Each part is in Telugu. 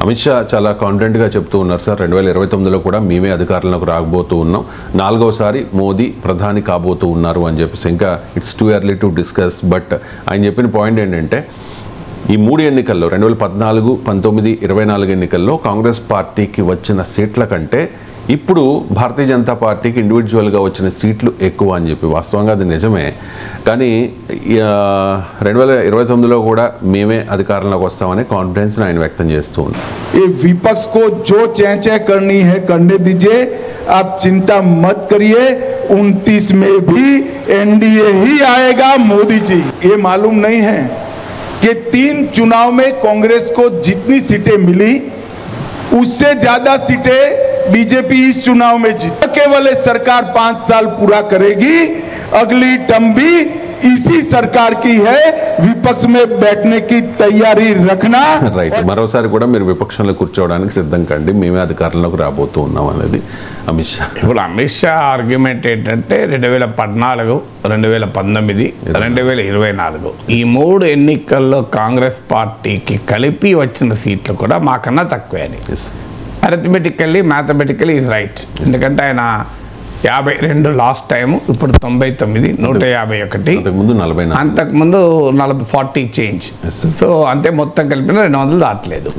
అమిత్ షా చాలా కాన్ఫిడెంట్గా చెప్తూ ఉన్నారు సార్, 2029లో కూడా మేమే అధికారంలోకి రాబోతూ ఉన్నాం, 4వసారి మోదీ ప్రధాని కాబోతూ ఉన్నారు అని చెప్పేసి. ఇంకా it's too early to discuss. But ఆయన చెప్పిన పాయింట్ ఏంటంటే ఈ 3 ఎన్నికల్లో 2014, 19, 24 ఎన్నికల్లో కాంగ్రెస్ పార్టీకి వచ్చిన సీట్ల కంటే ఇప్పుడు భారతీయ జనతా పార్టీకి ఇండివిజువల్గా వచ్చిన సీట్లు ఎక్కువ అని చెప్పి. వాస్తవంగా అది నిజమే, కానీ 2029లో కూడా మేమే అధికారంలోకి వస్తామనే కాన్ఫిడెన్స్ ఆయన వ్యక్తం చేస్తూ ఉన్నారు. ఈ విపక్ష को जो चैं करनी है करने दीजिए, आप चिंता मत करिए, 29 में भी एनडीए ही आएगा, मोदी जी। ये मालूम नहीं है कि 3 चुनाव में कांग्रेस को जितनी सीटें मिली उससे ज्यादा सीटें बीजेपी इस चुनाव में जीती। केवल सरकार 5 साल पूरा करेगी, अगली टर्म भी इसी सरकार की है, विपक्ष में बैठने की तैयारी रखना। రైట్, మరోసారి కూడా మీరు విపక్షంలో కూర్చోవడానికి సిద్ధం కండి, మేమే అధికారంలోకి రాబోతూ ఉన్నాం అనేది అమిత్ షా. ఇప్పుడు అమిత్ షా ఆర్గ్యుమెంట్ ఏంటంటే 2014, 2019, 2024 ఈ 3 ఎన్నికల్లో కాంగ్రెస్ పార్టీకి కలిపి వచ్చిన సీట్లు కూడా మాకన్నా తక్కువే అని. అరిథమెటికల్లీ మ్యాథమెటికల్లీ ఈజ్ రైట్. ఎందుకంటే ఆయన 52 లాస్ట్ టైము, ఇప్పుడు 99, 151, ముందు 40, అంతకుముందు 40 చేంజ్. సో అంతే, మొత్తం కలిపిన 200 దాటలేదు.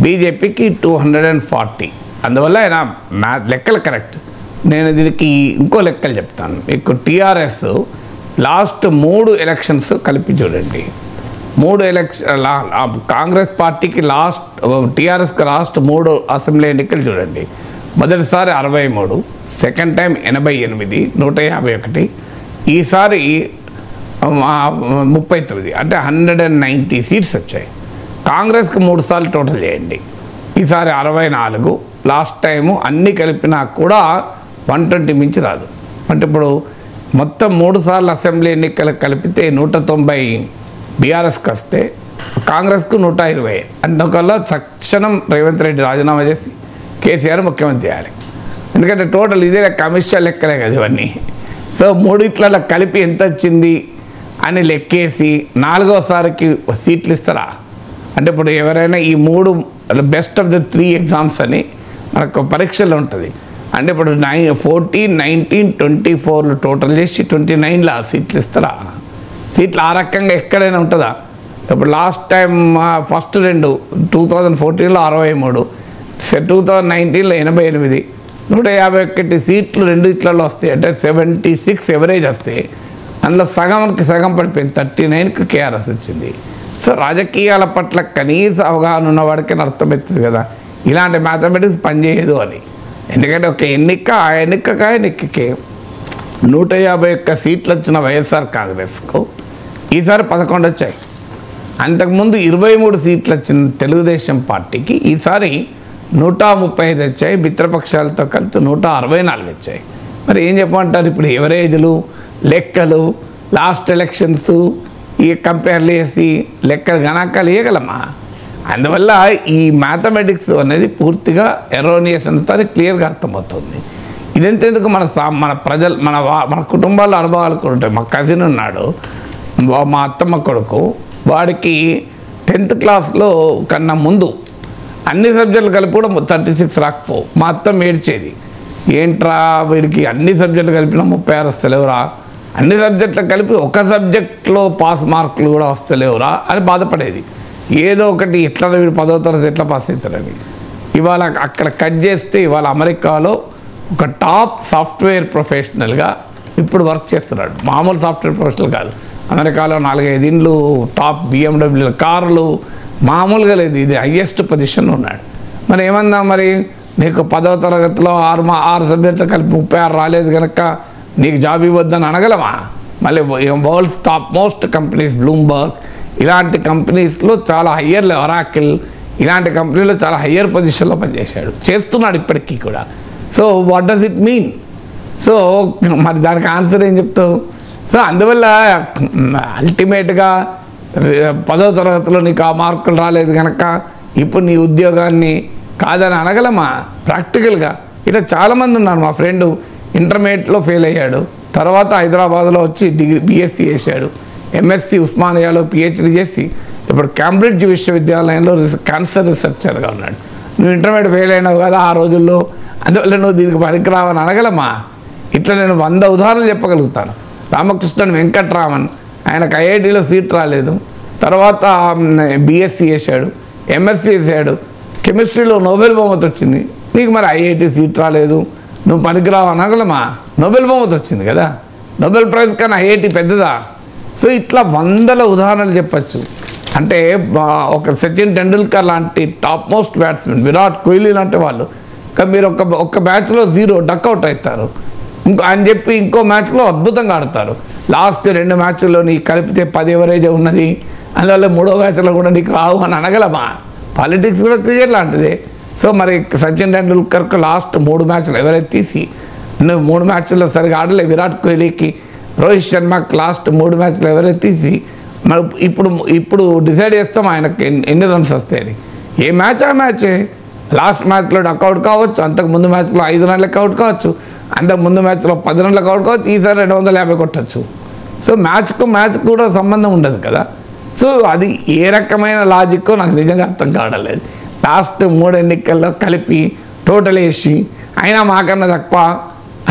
బీజేపీకి 240. అందువల్ల ఆయన లెక్కలు కరెక్ట్. నేను దీనికి ఇంకో లెక్కలు చెప్తాను మీకు. టీఆర్ఎస్ లాస్ట్ 3 ఎలక్షన్స్ కలిపి చూడండి. 3 ఎలక్షన్ కాంగ్రెస్ పార్టీకి టీఆర్ఎస్కి లాస్ట్ 3 అసెంబ్లీ ఎన్నికలు చూడండి. మొదటిసారి 63, సెకండ్ టైం 88, 151, ఈసారి 39, అంటే 190 సీట్స్ వచ్చాయి. కాంగ్రెస్కి 3 సార్లు టోటల్ చేయండి, ఈసారి 64, లాస్ట్ టైము అన్నీ కలిపినా కూడా 120 మించి రాదు. అంటే ఇప్పుడు మొత్తం 3 సార్లు అసెంబ్లీ ఎన్నికలు కలిపితే 190 బీఆర్ఎస్కి వస్తే కాంగ్రెస్కు 120. అందువల్ల తక్షణం రేవంత్ రెడ్డి రాజీనామా చేసి కేసీఆర్ ముఖ్యమంత్రి చేయాలి. ఎందుకంటే టోటల్ ఇదే లెక్క, అమిత్ షా లెక్కలే కదా ఇవన్నీ. సో 3 కలిపి ఎంత వచ్చింది అని లెక్కేసి 4వసారికి సీట్లు ఇస్తారా అంటే ఇప్పుడు ఎవరైనా ఈ 3 బెస్ట్ ఆఫ్ ద 3 ఎగ్జామ్స్ అని మనకు పరీక్షలు ఉంటుంది. అంటే ఇప్పుడు 14, 19, 24 టోటల్ చేసి 29 సీట్లు ఇస్తారా? సీట్లు ఆ రకంగా ఎక్కడైనా ఉంటుందా? ఇప్పుడు లాస్ట్ టైం ఫస్ట్ 2014లో 63, 2019లో 88, 151 సీట్లు 2 వస్తాయి. అంటే 76 ఎవరేజ్ వస్తాయి. అందులో సగం పడిపోయింది, 39కి కేఆర్ఎస్ వచ్చింది. సో రాజకీయాల పట్ల కనీస అవగాహన ఉన్నవాడికి అర్థమవుతుంది కదా ఇలాంటి మ్యాథమెటిక్స్ పనిచేయదు అని. ఎందుకంటే ఒక ఎన్నిక, ఆ ఎన్నికకి 151 సీట్లు వచ్చిన వైఎస్ఆర్ కాంగ్రెస్కు ఈసారి 11 వచ్చాయి. అంతకుముందు 23 సీట్లు వచ్చిన తెలుగుదేశం పార్టీకి ఈసారి 135 వచ్చాయి. మిత్రపక్షాలతో కలిపి 164 వచ్చాయి. మరి ఏం చెప్పమంటారు? ఇప్పుడు ఎవరేజ్లు, లెక్కలు, లాస్ట్ ఎలక్షన్స్ ఈ కంపేర్ చేసి లెక్కలు గణాంకాలు ఇవ్వగలమా? అందువల్ల ఈ మ్యాథమెటిక్స్ అనేది పూర్తిగా ఎరోనియస్ అంతా క్లియర్గా అర్థమవుతుంది. ఇదెంతెందుకు మన ప్రజలు మన కుటుంబాల్లో అనుభవాలు కూడా ఉంటాయి. మా కజిన్ ఉన్నాడు, మా అత్తమ్మ కొడుకు, వాడికి 10th క్లాస్లో కన్నా ముందు అన్ని సబ్జెక్టులు కలిపి కూడా 36 రాకపోవు. మా అత్తమ్మ ఏడ్చేది, ఏంట్రా వీడికి అన్ని సబ్జెక్టులు కలిపినా 36 వస్తలేవురా, అన్ని సబ్జెక్టులు కలిపి ఒక సబ్జెక్ట్లో పాస్ మార్కులు కూడా వస్తలేవురా అని బాధపడేది. ఏదో ఒకటి ఎట్లా వీడు 10వ తరగతి ఎట్లా పాస్ అవుతారని. ఇవాళ అక్కడ కట్ చేస్తే ఇవాళ అమెరికాలో ఒక టాప్ సాఫ్ట్వేర్ ప్రొఫెషనల్గా ఇప్పుడు వర్క్ చేస్తున్నాడు. మామూలు సాఫ్ట్వేర్ ప్రొఫెషనల్ కాదు, అమెరికాలో 4-5 ఇండ్లు, టాప్ BMW కార్లు, మామూలుగా లేదు. ఇది హయ్యెస్ట్ పొజిషన్ ఉన్నాడు. మరి ఏమన్నా మరి నీకు 10వ తరగతిలో 6 సబ్జెక్టులు కలిపి 36 రాలేదు కనుక నీకు జాబ్ ఇవ్వద్దని అనగలమా? మళ్ళీ world's top most companies, Bloomberg ఇలాంటి కంపెనీస్లో చాలా హయ్యర్, ఒరాకిల్ ఇలాంటి కంపెనీలో చాలా హయ్యర్ పొజిషన్లో పనిచేశాడు, చేస్తున్నాడు ఇప్పటికీ కూడా. So what does it mean? So మరి దానికి ఆన్సర్ ఏం చెప్తావు? సో అందువల్ల అల్టిమేట్గా 10వ తరగతిలో నీకు ఆ మార్కులు రాలేదు కనుక ఇప్పుడు నీ ఉద్యోగాన్ని కాదని అనగలమా? ప్రాక్టికల్గా ఇలా చాలామంది ఉన్నారు. మా ఫ్రెండు ఇంటర్మీడియట్లో ఫెయిల్ అయ్యాడు, తర్వాత హైదరాబాద్లో వచ్చి BSc చేశాడు, MSc ఉస్మానియాలో PhD చేసి ఇప్పుడు కేంబ్రిడ్జ్ విశ్వవిద్యాలయంలో క్యాన్సర్ రీసెర్చర్గా ఉన్నాడు. నువ్వు ఇంటర్మీడియట్ ఫెయిల్ అయినావు కదా ఆ రోజుల్లో, అందువల్ల నువ్వు దీనికి పనికిరావని అనగలమా? ఇట్లా నేను 100 ఉదాహరణలు చెప్పగలుగుతాను. రామకృష్ణన్ వెంకట్రామన్, ఆయనకు ఐఐటీలో సీట్ రాలేదు, తర్వాత బీఎస్సీ చేశాడు, ఎంఎస్సీ చేశాడు, కెమిస్ట్రీలో నోబెల్ బహుమతి వచ్చింది. నీకు మరి ఐఐటీ సీట్ రాలేదు, నువ్వు పనికిరావు అనగలమా? నోబెల్ బహుమతి వచ్చింది కదా, నోబెల్ ప్రైజ్ కన్నా ఐఐటీ పెద్దదా? సో ఇట్లా 100 ఉదాహరణలు చెప్పచ్చు. అంటే ఒక సచిన్ టెండూల్కర్ లాంటి top most batsmen, Virat Kohli లాంటి వాళ్ళు, మీరు ఒక్క మ్యాచ్లో 0 డక్అవుట్ అవుతారు అని చెప్పి ఇంకో మ్యాచ్లో అద్భుతంగా ఆడతారు. లాస్ట్ 2 మ్యాచ్ల్లో నీకు కలిపితే 10 ఎవరేజ్ ఉన్నది, అందువల్ల 3వ మ్యాచ్లో కూడా నీకు రావు అని అనగలమా? పాలిటిక్స్ కూడా క్రికెట్ లాంటిదే. సో మరి సచిన్ టెండూల్కర్కు లాస్ట్ 3 మ్యాచ్లు ఎవరైతే తీసి, నువ్వు 3 మ్యాచ్ల్లో సరిగా ఆడలే, విరాట్ కోహ్లీకి, రోహిత్ శర్మకి లాస్ట్ 3 మ్యాచ్లు ఎవరైతే తీసి, మరి ఇప్పుడు డిసైడ్ చేస్తాం ఆయనకి ఎన్ని రన్స్ వస్తాయని. ఏ మ్యాచ్ ఆ మ్యాచే. లాస్ట్ మ్యాచ్లో డక్అవుట్ కావచ్చు, అంతకు ముందు మ్యాచ్లో 5 రన్లకు అవుట్ కావచ్చు, అంతకు ముందు మ్యాచ్లో 10 రన్లకు అవుట్ కావచ్చు, ఈసారి 250 కొట్టచ్చు. సో మ్యాచ్ కూడా సంబంధం ఉండదు కదా. సో అది ఏ రకమైన లాజిక్కో నాకు నిజంగా అర్థం కావడలేదు. లాస్ట్ 3 ఎన్నికల్లో కలిపి టోటల్ వేసి అయినా మాకన్నా తక్కువ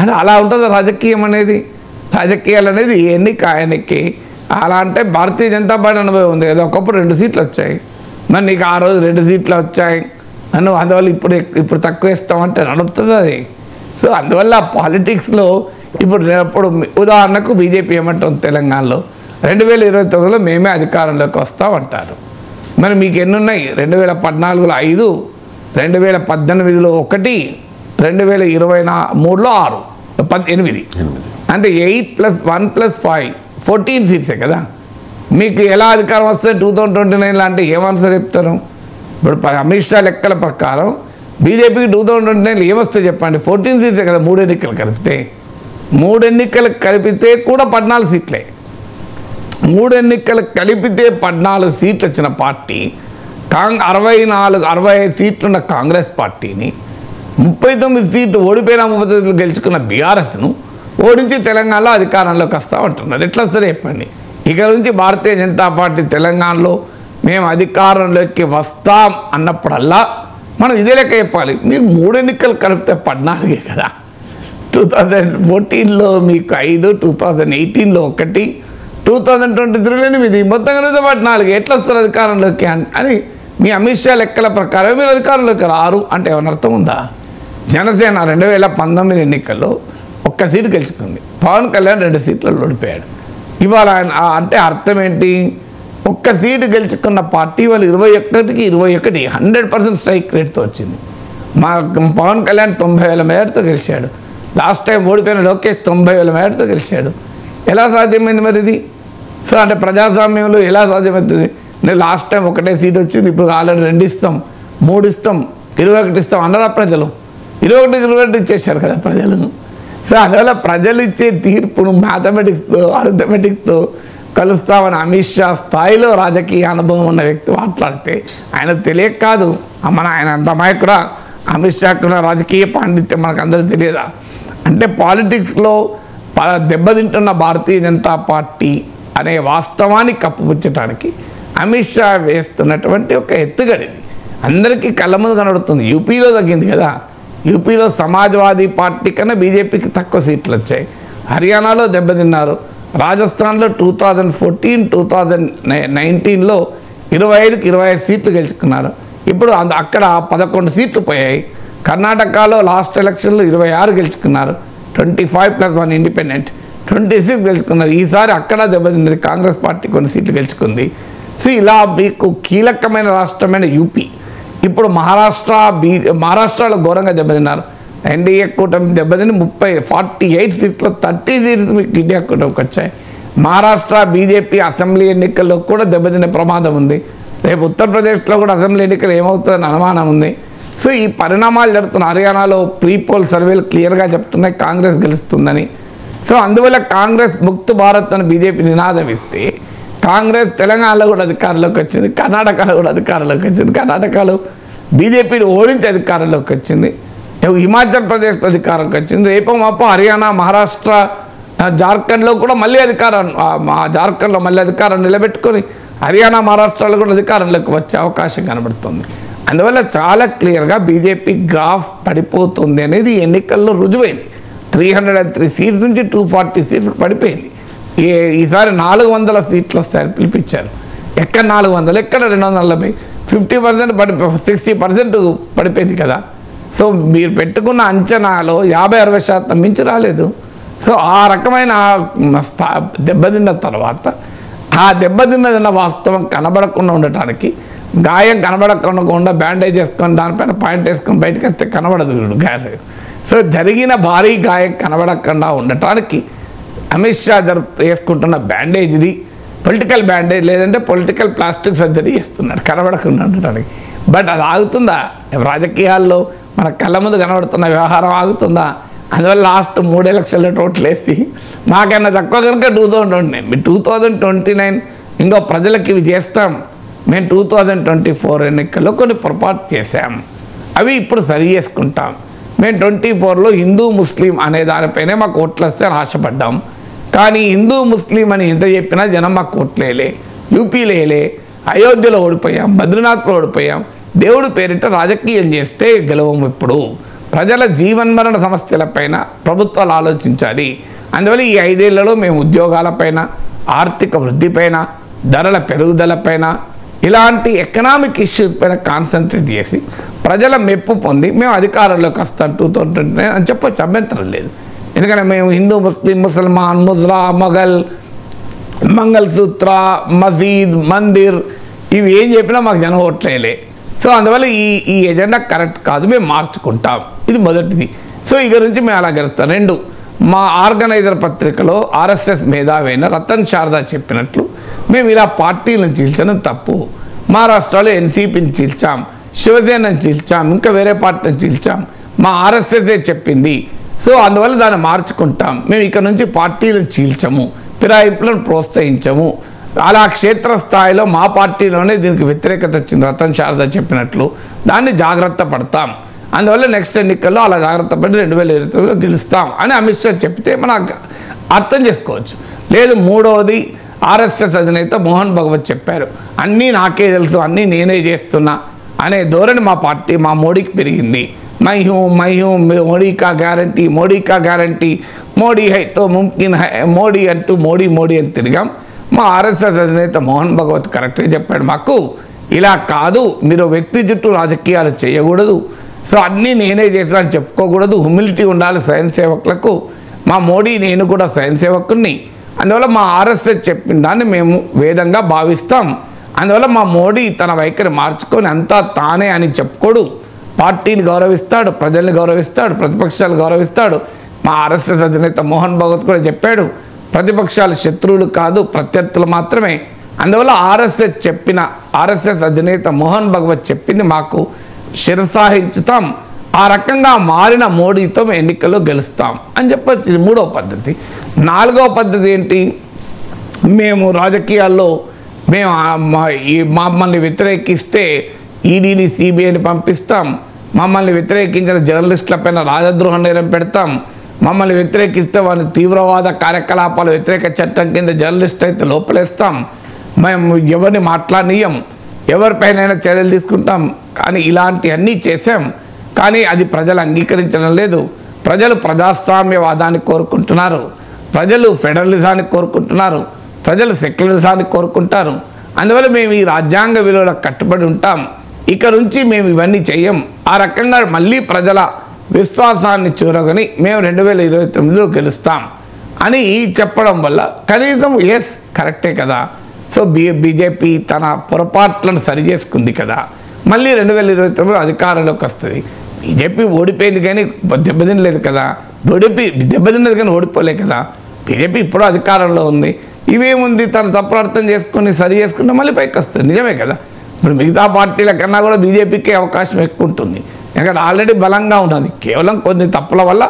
అని అలా ఉంటుంది రాజకీయం అనేది. రాజకీయాలు అనేది ఆయనకి అలా అంటే భారతీయ జనతా పార్టీ అనుభవం ఉంది కదా. ఒకప్పుడు 2 సీట్లు వచ్చాయి, మరి నీకు ఆ రోజు 2 సీట్లు వచ్చాయి నన్ను, అందువల్ల ఇప్పుడు తక్కువ ఇస్తామంటే నడుస్తుంది అది. సో అందువల్ల పాలిటిక్స్లో ఇప్పుడు ఉదాహరణకు బీజేపీ ఏమంటుంది, తెలంగాణలో 2029లో మేమే అధికారంలోకి వస్తామంటారు. మరి మీకు ఎన్నున్నాయి? 2014లో 5, 2018లో 1, 2023లో 6, 8. అంటే 8 + 1 + 5 14 సీట్సే కదా. మీకు ఎలా అధికారం వస్తే 2029 అంటే ఏమన్సర్ చెప్తారు? ఇప్పుడు అమిత్ షా లెక్కల ప్రకారం బీజేపీకి 2029 ఏమొస్తే చెప్పండి? 14 సీట్సే కదా. 3 ఎన్నికలు కలిపితే 3 ఎన్నికలు కలిపితే కూడా 14 సీట్లే. 3 ఎన్నికలు కలిపితే 14 సీట్లు వచ్చిన పార్టీ 65 సీట్లున్న కాంగ్రెస్ పార్టీని 39 సీట్లు ఓడిపోయిన 30 సీట్లు గెలుచుకున్న బీఆర్ఎస్ను ఓడించి తెలంగాణలో అధికారంలోకి వస్తామంటున్నారు. ఎట్లా వస్తారో చెప్పండి. ఇక నుంచి భారతీయ జనతా పార్టీ తెలంగాణలో మేము అధికారంలోకి వస్తాం అన్నప్పుడల్లా మనం ఇదే లెక్క చెప్పాలి. మీరు 3 ఎన్నికలు కలిపితే 14 కదా. 2014లో మీకు 5, 2018లో 1, 2023లో 8, మొత్తం కలిపితే 14. ఎట్లా వస్తారు అధికారంలోకి అని మీ అమిత్ షా లెక్కల ప్రకారం మీరు అధికారంలోకి రారు అంటే ఏమైనా అర్థం ఉందా? జనసేన 2019 ఎన్నికల్లో 1 సీటు గెలుచుకుంది, పవన్ కళ్యాణ్ 2 సీట్లలో ఓడిపోయాడు. ఇవాళ అంటే అర్థం ఏంటి? 1 సీటు గెలుచుకున్న పార్టీ వాళ్ళు 21కి 21 100% స్ట్రైక్ రేట్తో వచ్చింది. మా పవన్ కళ్యాణ్ 90,000 మేరతో గెలిచాడు. లాస్ట్ టైం ఓడిపోయిన లోకేష్ 90,000 మేరతో గెలిచాడు. ఎలా సాధ్యమైంది మరి ఇది? సో అంటే ప్రజాస్వామ్యంలో ఎలా సాధ్యమవుతుంది? నేను లాస్ట్ టైం 1 సీట్ వచ్చింది, ఇప్పుడు ఆల్రెడీ 2 ఇస్తాం, 3 ఇస్తాం, 21 ఇస్తాం అన్నారా ప్రజలు? 21 ఇచ్చేశారు కదా ప్రజలు. సో అందువల్ల ప్రజలు ఇచ్చే తీర్పును మ్యాథమెటిక్స్తో అర్థమెటిక్స్తో కలుస్తామని అమిత్ షా స్థాయిలో రాజకీయ అనుభవం ఉన్న వ్యక్తి మాట్లాడితే ఆయనకు తెలియక కాదు. ఆయన అంత అమ్మాయి కూడా అమిత్ షాకు రాజకీయ పాండిత్యం మనకు అందరూ తెలియదా? అంటే పాలిటిక్స్లో దెబ్బతింటున్న భారతీయ జనతా పార్టీ అనే వాస్తవాన్ని కప్పుపుచ్చడానికి అమిత్ షా వేస్తున్నటువంటి ఒక ఎత్తుగడిది అందరికీ కళ్ళ ముందు కనబడుతుంది. యూపీలో తగ్గింది కదా. యూపీలో సమాజ్వాదీ పార్టీ కన్నా బీజేపీకి తక్కువ సీట్లు వచ్చాయి. హర్యానాలో దెబ్బతిన్నారు. రాజస్థాన్లో 2014, 2019లో 25కి 25 సీట్లు గెలుచుకున్నారు. ఇప్పుడు అక్కడ 11 సీట్లు పోయాయి. కర్ణాటకలో లాస్ట్ ఎలక్షన్లో 26 గెలుచుకున్నారు, 25 + 1 ఇండిపెండెంట్ 26 గెలుచుకున్నారు. ఈసారి అక్కడ దెబ్బతిన్నది, కాంగ్రెస్ పార్టీ కొన్ని సీట్లు గెలుచుకుంది. సో ఇలా మీకు కీలకమైన రాష్ట్రమైన యూపీ. ఇప్పుడు మహారాష్ట్రలో ఘోరంగా దెబ్బతిన్నారు. ఎన్డీఏ కూటమి దెబ్బతిని 48 సీట్లు 30 సీట్లు మీకు ఇండియా కూటమికి వచ్చాయి. మహారాష్ట్ర బీజేపీ అసెంబ్లీ ఎన్నికల్లో కూడా దెబ్బతినే ప్రమాదం ఉంది. రేపు ఉత్తరప్రదేశ్లో కూడా అసెంబ్లీ ఎన్నికలు ఏమవుతుందని అనుమానం ఉంది. సో ఈ పరిణామాలు జరుగుతున్నాయి. హర్యానాలో ప్రీపోల్ సర్వేలు క్లియర్గా చెప్తున్నాయి కాంగ్రెస్ గెలుస్తుందని. సో అందువల్ల కాంగ్రెస్ ముక్త్ భారత్ అని బీజేపీ నినాదం ఇస్తే కాంగ్రెస్ తెలంగాణలో కూడా అధికారంలోకి వచ్చింది, కర్ణాటకలో కూడా అధికారంలోకి వచ్చింది. కర్ణాటకలో బీజేపీని ఓడించి అధికారంలోకి వచ్చింది, హిమాచల్ ప్రదేశ్లో అధికారంలోకి వచ్చింది. రేపో మాపో హర్యానా, మహారాష్ట్ర, జార్ఖండ్లో కూడా మళ్ళీ జార్ఖండ్లో మళ్ళీ అధికారం నిలబెట్టుకొని హర్యానా మహారాష్ట్రలో కూడా అధికారంలోకి వచ్చే అవకాశం కనబడుతుంది. అందువల్ల చాలా క్లియర్గా బీజేపీ గ్రాఫ్ పడిపోతుంది అనేది ఎన్నికల్లో రుజువైంది. 303 సీట్స్ నుంచి 240 సీట్స్ పడిపోయింది. ఈసారి 400 సీట్లు వస్తాయని పిలిపించారు. ఎక్కడ 400, ఎక్కడ 240, 50% 60% పడిపోయింది కదా. సో మీరు పెట్టుకున్న అంచనాలో 50-60% మించి రాలేదు. సో ఆ రకమైన దెబ్బతిన్న తర్వాత ఆ దెబ్బతిన్నదన్న వాస్తవం కనబడకుండా ఉండటానికి, గాయం కనబడకుండా బ్యాండేజ్ వేసుకొని దానిపైన పాయింట్ వేసుకొని బయటకు వస్తే కనబడదు గాయం. సో జరిగిన భారీ గాయం కనబడకుండా ఉండటానికి అమిత్ షా వేసుకుంటున్న బ్యాండేజ్ ఇది పొలిటికల్ బ్యాండేజ్, లేదంటే పొలిటికల్ ప్లాస్టిక్ సర్జరీ చేస్తున్నాడు కనబడకుండా ఉండటానికి. బట్ అది ఆగుతుందా? రాజకీయాల్లో మన కళ్ళ ముందు కనబడుతున్న వ్యవహారం ఆగుతుందా? అందువల్ల లాస్ట్ 3 ఎలక్షన్ల టోటల్ వేసి మాకన్నా తక్కువ కనుక 2029 ఇంకో ప్రజలకి ఇవి చేస్తాం. మేము 2024 ఎన్నికల్లో కొన్ని పొరపాటు చేశాం, అవి ఇప్పుడు సరి చేసుకుంటాం. మేము 24లో హిందూ ముస్లిం అనే దానిపైనే మాకు ఓట్లు వస్తే అని ఆశపడ్డాం. కానీ హిందూ ముస్లిం అని ఎంత చెప్పినా జనం మాకు ఓట్లేలే. యూపీలేలే, అయోధ్యలో ఓడిపోయాం, బద్రీనాథ్లో ఓడిపోయాం. దేవుడి పేరిట రాజకీయం చేస్తే గెలవం. ఇప్పుడు ప్రజల జీవన్మరణ సమస్యలపైన ప్రభుత్వాలు ఆలోచించాలి. అందువల్ల ఈ 5 ఏళ్లలో మేము ఉద్యోగాలపైన, ఆర్థిక వృద్ధిపైన, ధరల పెరుగుదలపైన, ఇలాంటి ఎకనామిక్ ఇష్యూస్ పైన కాన్సన్ట్రేట్ చేసి ప్రజల మెప్పు పొంది మేము అధికారంలోకి వస్తాం 2029 అని చెప్పొచ్చు, అభ్యంతరం లేదు. ఎందుకంటే మేము హిందూ, ముస్లిం, ముసల్మాన్, ముజ్రా, మొఘల్, మంగళసూత్ర, మసీద్, మందిర్ ఇవి ఏం చెప్పినా మాకు జనం ఓట్లేలే. సో అందువల్ల ఈ ఎజెండా కరెక్ట్ కాదు, మేము మార్చుకుంటాం. ఇది మొదటిది. సో ఇక నుంచి మేము అలా గెలుస్తాం. 2, మా ఆర్గనైజర్ పత్రికలో ఆర్ఎస్ఎస్ మేధావైన రతన్ శారదా చెప్పినట్లు మేము ఇలా పార్టీలను చీల్చడం తప్పు. మహారాష్ట్రలో ఎన్సీపీని చీల్చాం, శివసేనని చీల్చాం, ఇంకా వేరే పార్టీని చీల్చాం. మా ఆర్ఎస్ఎస్ఏ చెప్పింది. సో అందువల్ల దాన్ని మార్చుకుంటాం. మేము ఇక్కడ నుంచి పార్టీలను చీల్చము, ఫిరాయింపులను ప్రోత్సహించము. అలా క్షేత్రస్థాయిలో మా పార్టీలోనే దీనికి వ్యతిరేకత వచ్చింది రతన్ శారదా చెప్పినట్లు, దాన్ని జాగ్రత్త పడతాం. అందువల్ల నెక్స్ట్ ఎన్నికల్లో అలా జాగ్రత్త పడి 2029లో గెలుస్తాం అని అమిత్ షా చెప్తే మనం అర్థం చేసుకోవచ్చు. లేదు, 3వది ఆర్ఎస్ఎస్ అధినేత మోహన్ భగవత్ చెప్పారు, అన్నీ నాకే తెలుసు, అన్నీ నేనే చేస్తున్నా అనే ధోరణి మా పార్టీ, మా మోడీకి పెరిగింది. మై హూ మోడీ కా గ్యారంటీ, మోడీ హైతో ముమ్కిన్ హై, మోడీ అంటూ మోడీ అని తిరిగాం. మా ఆర్ఎస్ఎస్ అధినేత మోహన్ భగవత్ కరెక్ట్గా చెప్పాడు, మాకు ఇలా కాదు, మీరు వ్యక్తి చుట్టూ రాజకీయాలు చేయకూడదు, సో అన్నీ నేనే చేస్తానని చెప్పుకోకూడదు, హ్యూమిలిటీ ఉండాలి స్వయం సేవకులకు. మా మోడీ, నేను కూడా స్వయం సేవకుని. అందువల్ల మా ఆర్ఎస్ఎస్ చెప్పిన దాన్ని మేము వేదంగా భావిస్తాం. అందువల్ల మా మోడీ తన వైఖరి మార్చుకొని అంతా తానే అని చెప్పుకోడు, పార్టీని గౌరవిస్తాడు, ప్రజల్ని గౌరవిస్తాడు, ప్రతిపక్షాలు గౌరవిస్తాడు. మా ఆర్ఎస్ఎస్ అధినేత మోహన్ భగవత్ కూడా చెప్పాడు, ప్రతిపక్షాలు శత్రువులు కాదు, ప్రత్యర్థులు మాత్రమే. అందువల్ల ఆర్ఎస్ఎస్ అధినేత మోహన్ భగవత్ చెప్పింది మాకు శిరసాహించుతాం. ఆ రకంగా మారిన మోడీతో మేము ఎన్నికల్లో గెలుస్తాం అని చెప్పొచ్చు. 3వ పద్ధతి. 4వ పద్ధతి ఏంటి? మేము రాజకీయాల్లో మమ్మల్ని వ్యతిరేకిస్తే ఈడీని, సిబిఐని పంపిస్తాం, మమ్మల్ని వ్యతిరేకించిన జర్నలిస్టులపైన రాజద్రోహ నేరం పెడతాం, మమ్మల్ని వ్యతిరేకిస్తే వారిని తీవ్రవాద కార్యకలాపాలు వ్యతిరేక చట్టం కింద జర్నలిస్ట్ అయితే లోపలేస్తాం, మేము ఎవరిని మాట్లాడనీయం, ఎవరిపైనైనా చర్యలు తీసుకుంటాం. కానీ ఇలాంటివన్నీ చేసాం. కానీ అది ప్రజలు అంగీకరించడం లేదు. ప్రజలు ప్రజాస్వామ్యవాదాన్ని కోరుకుంటున్నారు, ప్రజలు ఫెడరలిజాన్ని కోరుకుంటున్నారు, ప్రజలు సెక్యులరిజాన్ని కోరుకుంటారు. అందువల్ల మేము ఈ రాజ్యాంగ విలువలకు కట్టుబడి ఉంటాం, ఇక నుంచి మేము ఇవన్నీ చెయ్యం. ఆ రకంగా మళ్ళీ ప్రజల విశ్వాసాన్ని చూరగని మేము 2029లో గెలుస్తాం అని చెప్పడం వల్ల కనీసం ఎస్ కరెక్టే కదా. సో బీజేపీ తన పొరపాట్లను సరి చేసుకుంది కదా, మళ్ళీ 2029లో అధికారంలోకి వస్తుంది. బీజేపీ ఓడిపోయింది కానీ దెబ్బతినలేదు కదా, దెబ్బతిన్నది కానీ ఓడిపోలే కదా. బీజేపీ ఇప్పుడు అధికారంలో ఉంది, ఇవేముంది, తను తప్పుడు అర్థం చేసుకుని సరి చేసుకుంటే మళ్ళీ పైకి వస్తుంది. నిజమే కదా. ఇప్పుడు మిగతా పార్టీల కన్నా కూడా బీజేపీకి అవకాశం ఎక్కువ ఉంటుంది, ఎందుకంటే ఆల్రెడీ బలంగా ఉన్నది. కేవలం కొన్ని తప్పుల వల్ల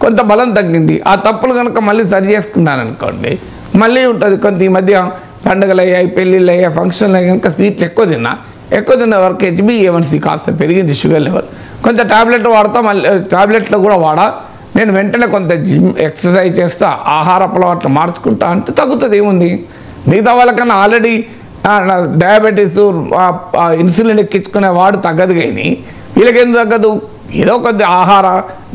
కొంత బలం తగ్గింది. ఆ తప్పులు కనుక మళ్ళీ సరి చేసుకున్నారనుకోండి మళ్ళీ ఉంటుంది. కొంత ఈ మధ్య పండుగలు అయ్యాయి, పెళ్ళిళ్ళు అయ్యాయి, ఫంక్షన్లు అయ్యాయి, కనుక స్వీట్లు ఎక్కువ తిన్న వరకు HbA1c కాస్త పెరిగింది, షుగర్ లెవెల్. కొంత టాబ్లెట్లు వాడతా, మళ్ళీ టాబ్లెట్లో కూడా నేను వెంటనే కొంత ఎక్సర్సైజ్ చేస్తా, ఆహార అలవాట్లు మార్చుకుంటా అంటే తగ్గుతుంది. ఏముంది, మిగతా వాళ్ళకన్నా ఆల్రెడీ డయాబెటీస్ ఇన్సులిన్ ఎక్కించుకునే వాడు తగ్గదు, కానీ వీళ్ళకేం తగ్గదు? ఏదో కొద్ది ఆహార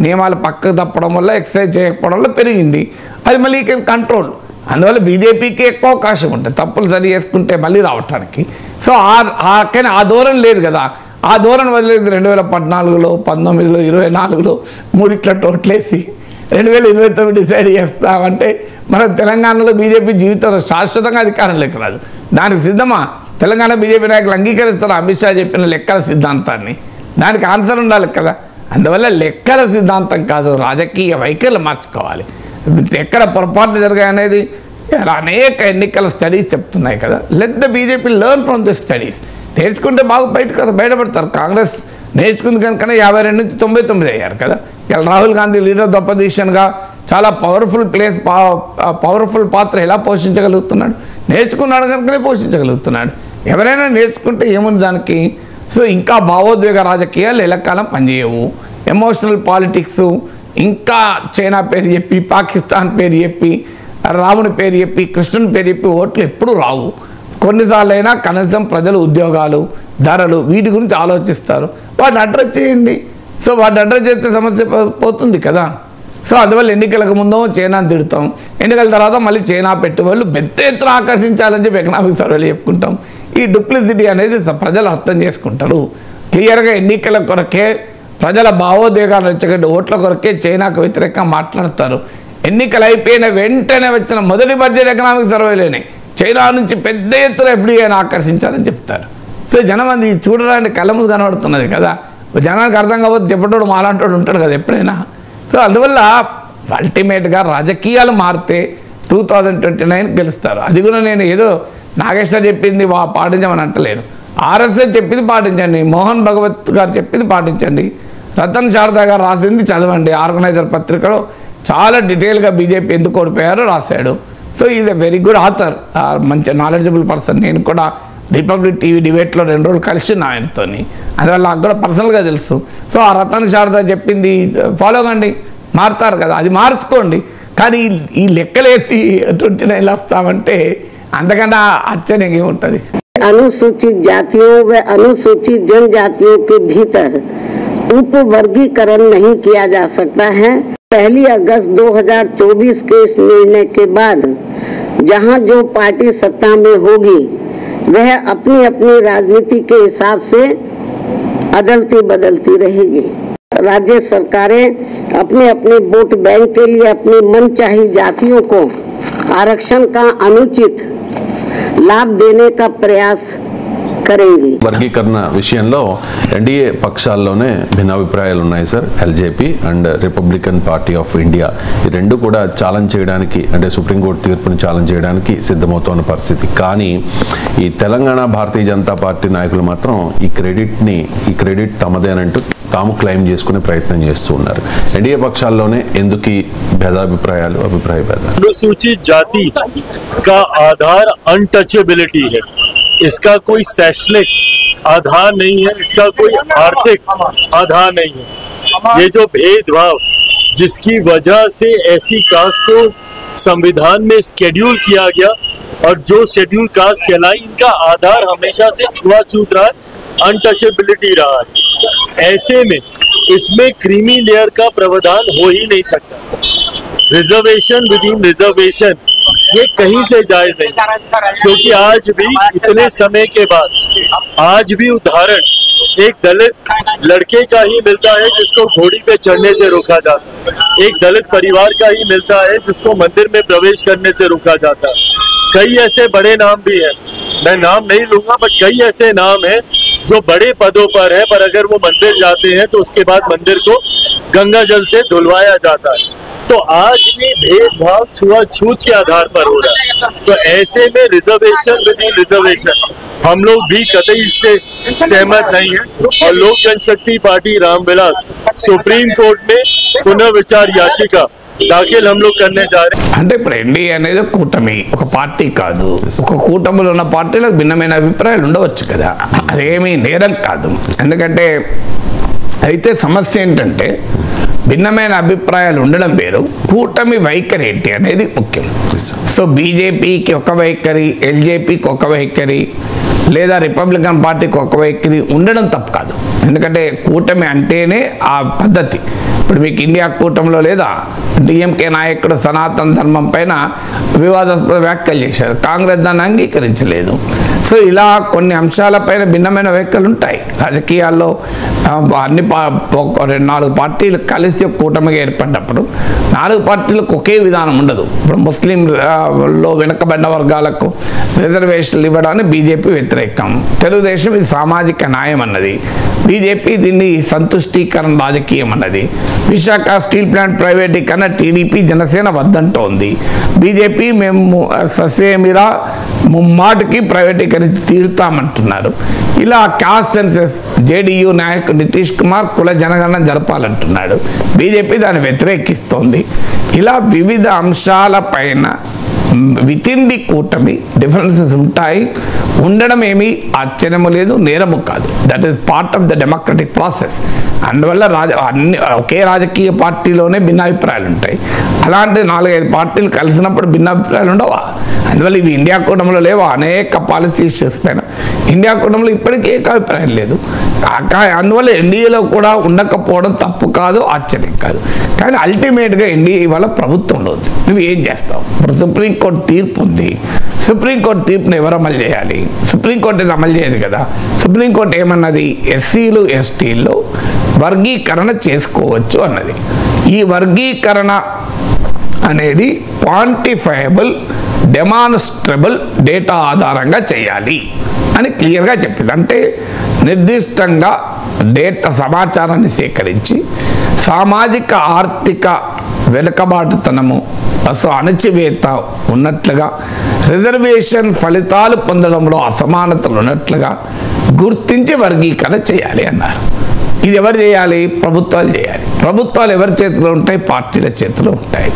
నియమాలు పక్కకు తప్పడం వల్ల, ఎక్సర్సైజ్ చేయకపోవడం వల్ల పెరిగింది. అది మళ్ళీ కంట్రోల్. అందువల్ల బీజేపీకి ఎక్కువ అవకాశం ఉంటుంది తప్పులు సరి చేసుకుంటే మళ్ళీ రావటానికి. సో కానీ ఆ ధోరణి లేదు కదా. ఆ ధోరణి వదిలేదు 2014లో, 19లో, 24లో మూడిట్ల టోట్లేసి 2029 డిసైడ్ చేస్తామంటే మన తెలంగాణలో బీజేపీ జీవితంలో శాశ్వతంగా అధికారంలోకి రాదు. దానికి సిద్ధమా? తెలంగాణ బీజేపీ నాయకులు అంగీకరిస్తారు అమిత్ షా చెప్పిన లెక్కల సిద్ధాంతాన్ని. దానికి ఆన్సర్ ఉండాలి కదా. అందువల్ల లెక్కల సిద్ధాంతం కాదు, రాజకీయ వైఖరిలు మార్చుకోవాలి. ఎక్కడ పొరపాట్లు జరిగాయనేది అనేక ఎన్నికల స్టడీస్ చెప్తున్నాయి కదా. Let the BJP learn from the studies. నేర్చుకుంటే బాగా బయటపడతారు. కాంగ్రెస్ నేర్చుకుంది కనుక 52 నుంచి 99 అయ్యారు కదా. ఇలా రాహుల్ గాంధీ లీడర్ ఆఫ్ అపోజిషన్గా చాలా పవర్ఫుల్ పాత్ర ఎలా పోషించగలుగుతున్నాడు? నేర్చుకున్నాడు కనుకనే పోషించగలుగుతున్నాడు. ఎవరైనా నేర్చుకుంటే ఏముంది దానికి? సో ఇంకా భావోద్వేగ రాజకీయాలు ఎల్లకాలం పనిచేయవు. ఎమోషనల్ పాలిటిక్స్, ఇంకా చైనా పేరు చెప్పి, పాకిస్తాన్ పేరు చెప్పి, రాముని పేరు చెప్పి, కృష్ణుని పేరు చెప్పి ఓట్లు ఎప్పుడు రావు. కొన్నిసార్లు అయినా కనీసం ప్రజలు ఉద్యోగాలు, ధరలు, వీటి గురించి ఆలోచిస్తారు. వాటిని అడ్రస్ చేయండి. సో వాటిని అడ్రస్ చేస్తే సమస్య పోతుంది కదా. సో అందువల్ల ఎన్నికలకు ముందు చైనాని తిడతాం, ఎన్నికల తర్వాత మళ్ళీ చైనా పెట్టుబడులు పెద్ద ఎత్తున ఆకర్షించాలని చెప్పి ఎకనామిక్ సర్వేలు చెప్పుకుంటాం. ఈ డూప్లిసిటీ అనేది ప్రజలు అర్థం చేసుకుంటారు. క్లియర్గా ఎన్నికల కొరకే, ప్రజల భావోద్వేగాలు రెచ్చగొట్టే ఓట్ల కొరకే చైనాకు వ్యతిరేకంగా మాట్లాడతారు. ఎన్నికలు అయిపోయిన వెంటనే వచ్చిన మొదటి బడ్జెట్ ఎకనామిక్ సర్వేలోనే చైనా నుంచి పెద్ద ఎత్తున ఎఫ్డీఐని ఆకర్షించాలని చెప్తారు. సో జనం అది చూడడానికి కళ్ళ ముందు కనబడుతున్నది కదా. జనానికి అర్థం కాకపోతే చెప్పేటోడు మాలాంటోడు ఉంటాడు కదా ఎప్పుడైనా. సో అందువల్ల అల్టిమేట్గా రాజకీయాలు మారితే 2029 గెలుస్తారు. అది కూడా నేను ఏదో నాగేశ్వర్ చెప్పింది పాటించమని అంటలేను. ఆర్ఎస్ఎస్ చెప్పింది పాటించండి, మోహన్ భగవత్ గారు చెప్పింది పాటించండి, రతన్ శారదా గారు రాసింది చదవండి. ఆర్గనైజర్ పత్రికలో చాలా డీటెయిల్గా బీజేపీ ఎందుకు ఓడిపోయారో రాశాడు. So is a very good author, మంచి నాలెడ్జబుల్ పర్సన్. నేను కూడా రిపబ్లిక్ టీవీ డిబేట్లో 2 రోజులు కలిసి ఆయనతో, అందువల్ల నాకు కూడా పర్సనల్గా తెలుసు. సో ఆ రతన్ శారదా చెప్పింది ఫాలో కండి, మారుతారు కదా. అది మార్చుకోండి. కానీ ఈ లెక్కలేసి 29 వస్తామంటే अंतकన్నా आश्चर्य ఏముంటది। अनुसूचित जातियों व अनुसूचित जनजातियों के भीतर उप वर्गीकरण नहीं किया जा सकता है। 1 अगस्त 2024 के इस निर्णय के बाद जहां जो पार्टी सत्ता में होगी वह अपनी अपनी राजनीति के हिसाब से अदलती बदलती रहेगी। राज्य सरकारें अपने अपने वोट बैंक के लिए अपनी मनचाही जातियों को आरक्षण का अनुचित लाभ देने का प्रयास करेंगी। వర్గీకరణ విషయంలో ఎన్డీఏ పక్షాల్లోనే భిన్నాభిప్రాయాలు ఉన్నాయి sir. LJP and Republican party of India ఈ రెండు కూడా ఛాలెంజ్ చేయడానికి అంటే సుప్రీంకోర్టు తీర్పుని ఛాలెంజ్ చేయడానికి సిద్ధమవుతున్న పరిస్థితి। కానీ ఈ తెలంగాణ భారతీయ జనతా పార్టీ నాయకులు మాత్రం ఈ క్రెడిట్ తమదేనంటూ తాము క్లెయిమ్ చేసుకునే ప్రయత్నం చేస్తూ ఉన్నారు। ఎన్డీఏ పక్షాల్లోనే ఎందుకు ఈ భేదాభిప్రాయాలు అభిప్రాయ భేదాలు? अनुसूचित जाति का आधार अनटचेबिलिटी है, इसका कोई शैक्षणिक आधार नहीं है, इसका कोई आर्थिक आधार नहीं है। ये जो भेदभाव जिसकी वजह से ऐसी कास्ट को संविधान में शेड्यूल किया गया और जो शेड्यूल कास्ट कहलाई, इनका आधार हमेशा से छुआछूत रहा है, अनटचेबिलिटी रहा है। ऐसे में इसमें क्रीमी लेयर का प्रावधान हो ही नहीं सकता। रिजर्वेशन विद इन रिजर्वेशन ये कहीं से जायज नहीं, क्योंकि आज भी इतने समय के बाद आज भी उदाहरण एक दलित लड़के का ही मिलता है जिसको घोड़ी पे चढ़ने से रोका जाता है, एक दलित परिवार का ही मिलता है जिसको मंदिर में प्रवेश करने से रोका जाता है। कई ऐसे बड़े नाम भी हैं, मैं नाम नहीं लूंगा, बट कई ऐसे नाम हैं जो बड़े पदों पर है, पर अगर वो मंदिर जाते हैं तो उसके बाद मंदिर को गंगा जल से धुलवाया जाता है। तो आज भी भेदभाव छुआछूत के आधार पर हो रहा है। तो ऐसे में रिजर्वेशन विद इन रिजर्वेशन हम लोग भी कतई इससे सहमत नहीं है और लोक जनशक्ति पार्टी रामविलास सुप्रीम कोर्ट में पुनर्विचार याचिका दाखिल हम लोग करने जा रहे हैं। అంటే ఇప్పుడు ఎన్డీఏ అనేది కూటమి, ఒక పార్టీ కాదు। ఒక కూటమిలో ఉన్న పార్టీలకు భిన్నమైన అభిప్రాయాలు ఉండవచ్చు కదా, అదేమీ నేరం కాదు। ఎందుకంటే అయితే సమస్య ఏంటంటే భిన్నమైన అభిప్రాయాలు ఉండడం వేరు, కూటమి వైఖరి ఏంటి అనేది ముఖ్యం. సో బీజేపీకి ఒక వైఖరి, ఎల్జేపీకి ఒక వైఖరి, లేదా రిపబ్లికన్ పార్టీకి ఒక వైఖరి ఉండడం తప్పు కాదు. ఎందుకంటే కూటమి అంటేనే ఆ పద్ధతి. ఇప్పుడు మీకు ఇండియా కూటమిలో లేదా డిఎంకే నాయకుడు సనాతన ధర్మం పైన వివాదాస్పద వ్యాఖ్యలు చేశారు, కాంగ్రెస్ దాన్ని అంగీకరించలేదు. సో ఇలా కొన్ని అంశాలపైన భిన్నమైన వ్యాఖ్యలు ఉంటాయి రాజకీయాల్లో. అన్ని 4 పార్టీలు కలిసి కూటమిగా ఏర్పడినప్పుడు 4 పార్టీలకు ఒకే విధానం ఉండదు. ఇప్పుడు ముస్లింలో వెనుకబడిన వర్గాలకు రిజర్వేషన్లు ఇవ్వడానికి బీజేపీ వ్యతిరేకం, తెలుగుదేశం ఇది సామాజిక న్యాయం అన్నది, బీజేపీ దీన్ని సంతుష్టీకరణ రాజకీయం అన్నది, విశాఖ స్టీల్ ప్లాంట్ ప్రైవేటీకరణ టీడీపీ జనసేన వద్దంటోంది, బీజేపీ మేము ససేమిరా ముమ్మాటికి ప్రైవేటీకరించి తీరుతామంటున్నారు. ఇలా క్యాస్ట్ సెన్సెస్ జేడీయూ నాయకుడు నితీష్ కుమార్ కుల జనగణన జరపాలంటున్నాడు, బీజేపీ దాన్ని వ్యతిరేకిస్తోంది. ఇలా వివిధ అంశాలపైన వితిన్ ది కూటమి డిఫరెన్సెస్ ఉంటాయి, ఉండడం ఏమీ ఆశ్చర్యము లేదు, నేరము కాదు. That is part of the democratic process. అందువల్ల ఒకే రాజకీయ పార్టీలోనే భిన్నాభిప్రాయాలు ఉంటాయి. అలాంటి 4-5 పార్టీలు కలిసినప్పుడు భిన్నాభిప్రాయాలు ఉండవా? అందువల్ల ఇవి ఇండియా కూటమిలో లేవా? అనేక పాలసీ ఇష్యూస్ పైన ఇండియా కూటమిలో ఇప్పటికీ ఏకాభిప్రాయం లేదు. అందువల్ల ఎన్డీఏలో కూడా ఉండకపోవడం తప్పు కాదు, ఆశ్చర్యం కాదు. కానీ అల్టిమేట్గా ఎన్డీఏ ఇవాళ ప్రభుత్వంలో ఉంది, నువ్వు ఏం చేస్తావు? ఇప్పుడు సుప్రీంకోర్టు తీర్పు ఉంది, సుప్రీంకోర్టు తీర్పును ఎవరు అమలు చేయాలి? సుప్రీంకోర్టు ఇది అమలు చేయదు కదా. సుప్రీంకోర్టు ఏమన్నది? ఎస్సీలు ఎస్టీల్లో వర్గీకరణ చేసుకోవచ్చు అన్నది. ఈ వర్గీకరణ అనేది క్వాంటిఫైయబుల్ డెమాన్స్ట్రబుల్ డేటా ఆధారంగా చేయాలి అని క్లియర్గా చెప్పింది. అంటే నిర్దిష్టంగా డేటా సమాచారాన్ని సేకరించి సామాజిక ఆర్థిక వెనుకబాటుతనము అణచివేత ఉన్నట్లుగా, రిజర్వేషన్ ఫలితాలు పొందడంలో అసమానతలు ఉన్నట్లుగా గుర్తించి వర్గీకరణ చేయాలి అన్నారు. ఇది ఎవరు చేయాలి? ప్రభుత్వాలు చేయాలి. ప్రభుత్వాలు ఎవరి చేతిలో ఉంటాయి? పార్టీల చేతిలో ఉంటాయి.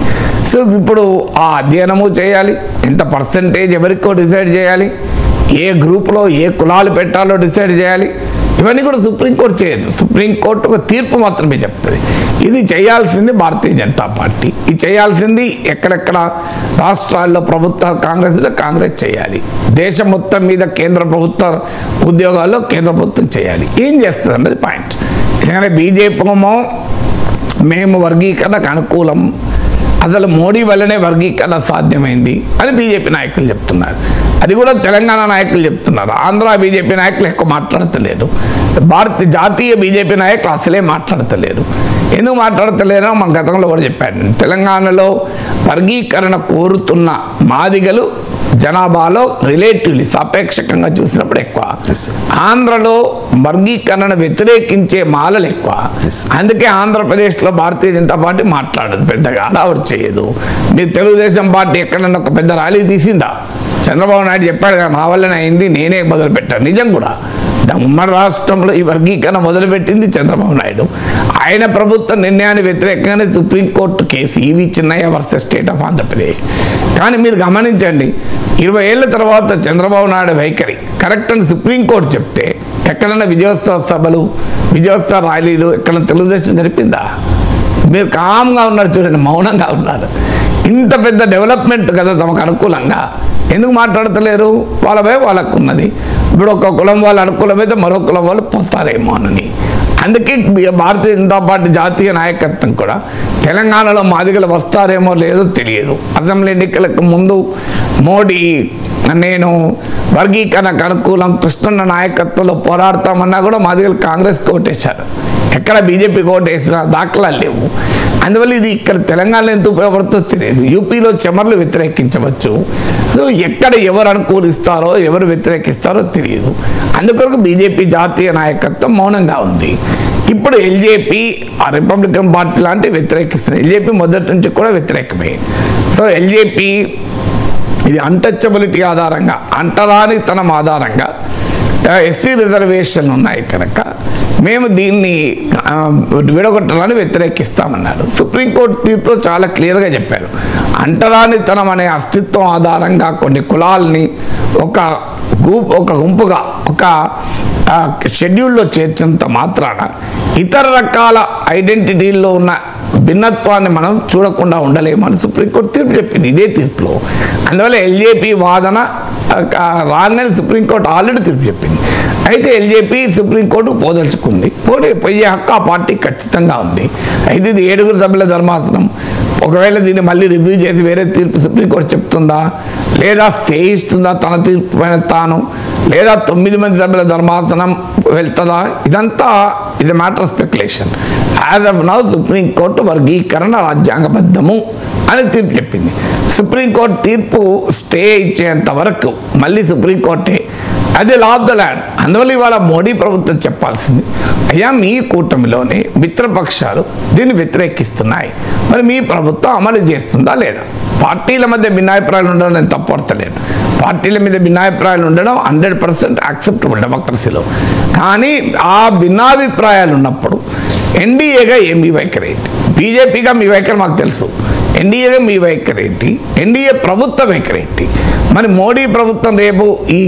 సో ఇప్పుడు ఆ అధ్యయనము చేయాలి, ఎంత పర్సంటేజ్ ఎవరికో డిసైడ్ చేయాలి, ఏ గ్రూప్లో ఏ కులాలు పెట్టాలో డిసైడ్ చేయాలి. ఇవన్నీ కూడా సుప్రీంకోర్టు చేయదు. సుప్రీంకోర్టు ఒక తీర్పు మాత్రమే చెప్తుంది. ఇది చేయాల్సింది భారతీయ జనతా పార్టీ, ఇది చేయాల్సింది ఎక్కడెక్కడ రాష్ట్రాల్లో ప్రభుత్వాలు కాంగ్రెస్ చేయాలి, దేశం మొత్తం మీద కేంద్ర ప్రభుత్వ ఉద్యోగాల్లో కేంద్ర ప్రభుత్వం చేయాలి. ఏం చేస్తుంది అన్నది పాయింట్. ఎందుకంటే బీజేపీ ఏమో మేము వర్గీకరణకు అనుకూలం, అసలు మోడీ వల్లనే వర్గీకరణ సాధ్యమైంది అని బీజేపీ నాయకులు చెప్తున్నారు. అది కూడా తెలంగాణ నాయకులు చెప్తున్నారు. ఆంధ్ర బీజేపీ నాయకులు ఎక్కువ మాట్లాడతలేరు, జాతీయ బీజేపీ నాయకులు అసలే మాట్లాడతలేరు. ఎందుకు మాట్లాడతలేరో మా గతంలో కూడా చెప్పాను. తెలంగాణలో వర్గీకరణ కోరుతున్న మాదిగలు జనాభాలో రిలేటివ్లీ సాపేక్షకంగా చూసినప్పుడు ఎక్కువ, ఆంధ్రలో వర్గీకరణ వ్యతిరేకించే మాలలు ఎక్కువ. అందుకే ఆంధ్రప్రదేశ్లో భారతీయ జనతా పార్టీ మాట్లాడదు, పెద్దగా అడావుడు చేయదు. మీరు తెలుగుదేశం పార్టీ ఎక్కడన్నా ఒక పెద్ద ర్యాలీ తీసిందా? చంద్రబాబు నాయుడు చెప్పాడు కదా, నా వల్లనే అయింది, నేనే మొదలుపెట్టాను. నిజం కూడా ఉమ్మడి రాష్ట్రంలో ఈ వర్గీకరణ మొదలుపెట్టింది చంద్రబాబు నాయుడు. ఆయన ప్రభుత్వ నిర్ణయాన్ని వ్యతిరేకంగానే supreme court case EV Chinnaiah versus state of Andhra Pradesh. కానీ మీరు గమనించండి, 20 ఏళ్ళ తర్వాత చంద్రబాబు నాయుడు వైఖరి కరెక్ట్ అని సుప్రీంకోర్టు చెప్తే ఎక్కడన్నా విజయోత్సవ సభలు, విజయోత్సవ ర్యాలీలు ఎక్కడన్నా తెలుగుదేశం జరిపిందా? మీరు కామ్గా ఉన్నారు చూడండి, మౌనంగా ఉన్నారు. ఇంత పెద్ద డెవలప్మెంట్ కదా తమకు అనుకూలంగా, ఎందుకు మాట్లాడతలేరు? వాళ్ళ భయం వాళ్ళకు ఉన్నది. ఇప్పుడు ఒక కులం వాళ్ళు అనుకూలమైతే మరో కులం వాళ్ళు పోతారేమో అని. అందుకే భారతీయ జనతా పార్టీ జాతీయ నాయకత్వం కూడా తెలంగాణలో మాదిగలు వస్తారేమో లేదో తెలియదు. అసెంబ్లీ ఎన్నికలకు ముందు మోడీ నేను వర్గీకరణకు అనుకూలం కృష్ణన్న నాయకత్వంలో పోరాడతామన్నా కూడా మాదిగలు కాంగ్రెస్కి ఓటేశారు. ఎక్కడ బీజేపీకి ఓటేసిన దాఖలాలు లేవు. అందువల్ల ఇది ఇక్కడ తెలంగాణలో ఎంత ఉపయోగపడుతుందో తెలియదు. యూపీలో చెమర్లు వ్యతిరేకించవచ్చు. సో ఎక్కడ ఎవరు అనుకూలిస్తారో ఎవరు వ్యతిరేకిస్తారో తెలియదు. అందుకొరకు బీజేపీ జాతీయ నాయకత్వం మౌనంగా ఉంది. ఇప్పుడు ఎల్జేపీ ఆ రిపబ్లికన్ పార్టీ లాంటి వ్యతిరేకిస్తుంది. ఎల్జేపీ మొదటి నుంచి కూడా వ్యతిరేకమే. సో ఎల్జేపీ ఇది అన్టచబిలిటీ ఆధారంగా, అంటరానితనం ఆధారంగా ఎస్సీ రిజర్వేషన్లు ఉన్నాయి కనుక మేము దీన్ని విడగొట్టాలని వ్యతిరేకిస్తామన్నారు. సుప్రీంకోర్టు తీర్పులో చాలా క్లియర్గా చెప్పారు. అంటరానితనం అనే అస్తిత్వం ఆధారంగా కొన్ని కులాల్ని ఒక గుంపుగా ఒక షెడ్యూల్లో చేర్చినంత మాత్రాన ఇతర రకాల ఐడెంటిటీల్లో ఉన్న భిన్నత్వాన్ని మనం చూడకుండా ఉండలేమని సుప్రీంకోర్టు తీర్పు చెప్పింది ఇదే తీర్పులో. అందువల్ల ఎల్జేపీ వాదన రాగానే సుప్రీంకోర్టు ఆల్రెడీ తీర్పు చెప్పింది. అయితే ఎల్జేపీ సుప్రీంకోర్టు పోదలుచుకుంది, పోయే హక్కు ఆ పార్టీకి ఖచ్చితంగా ఉంది. అయితే ఇది 7 సభ్యుల ధర్మాసనం. ఒకవేళ దీన్ని మళ్ళీ రివ్యూ చేసి వేరే తీర్పు సుప్రీంకోర్టు చెప్తుందా, లేదా స్టే ఇస్తుందా తన తీర్పు పైన తాను, లేదా 9 సభ్యుల ధర్మాసనం వెళ్తుందా, ఇదంతా ఇది matter of speculation. As of now supreme court వర్గీకరణ రాజ్యాంగబద్ధము అని తీర్పు చెప్పింది. సుప్రీంకోర్టు తీర్పు స్టే ఇచ్చేంత వరకు మళ్ళీ సుప్రీంకోర్టే అది లా ఆఫ్ ద ల్యాండ్. అందువల్ల ఇవాళ మోడీ ప్రభుత్వం చెప్పాల్సింది, అయ్యా మీ కూటమిలోనే మిత్రపక్షాలు దీన్ని వ్యతిరేకిస్తున్నాయి, మరి మీ ప్రభుత్వం అమలు చేస్తుందా లేదా? పార్టీల మధ్య భిన్నాభిప్రాయాలు ఉండడం నేను తప్పడతలేను. పార్టీల మీద భిన్నాభిప్రాయాలు ఉండడం 100% యాక్సెప్టబుల్ డెమోక్రసీలో. కానీ ఆ భిన్నాభిప్రాయాలు ఉన్నప్పుడు ఎన్డీఏగా మీ వైఖరి ఏంటి, బీజేపీగా మీ వైఖరి మాకు తెలుసు, ఎన్డీఏగా మీ వైఖరి ఏంటి, ఎన్డీఏ ప్రభుత్వ వైఖరి ఏంటి? మరి మోడీ ప్రభుత్వం రేపు ఈ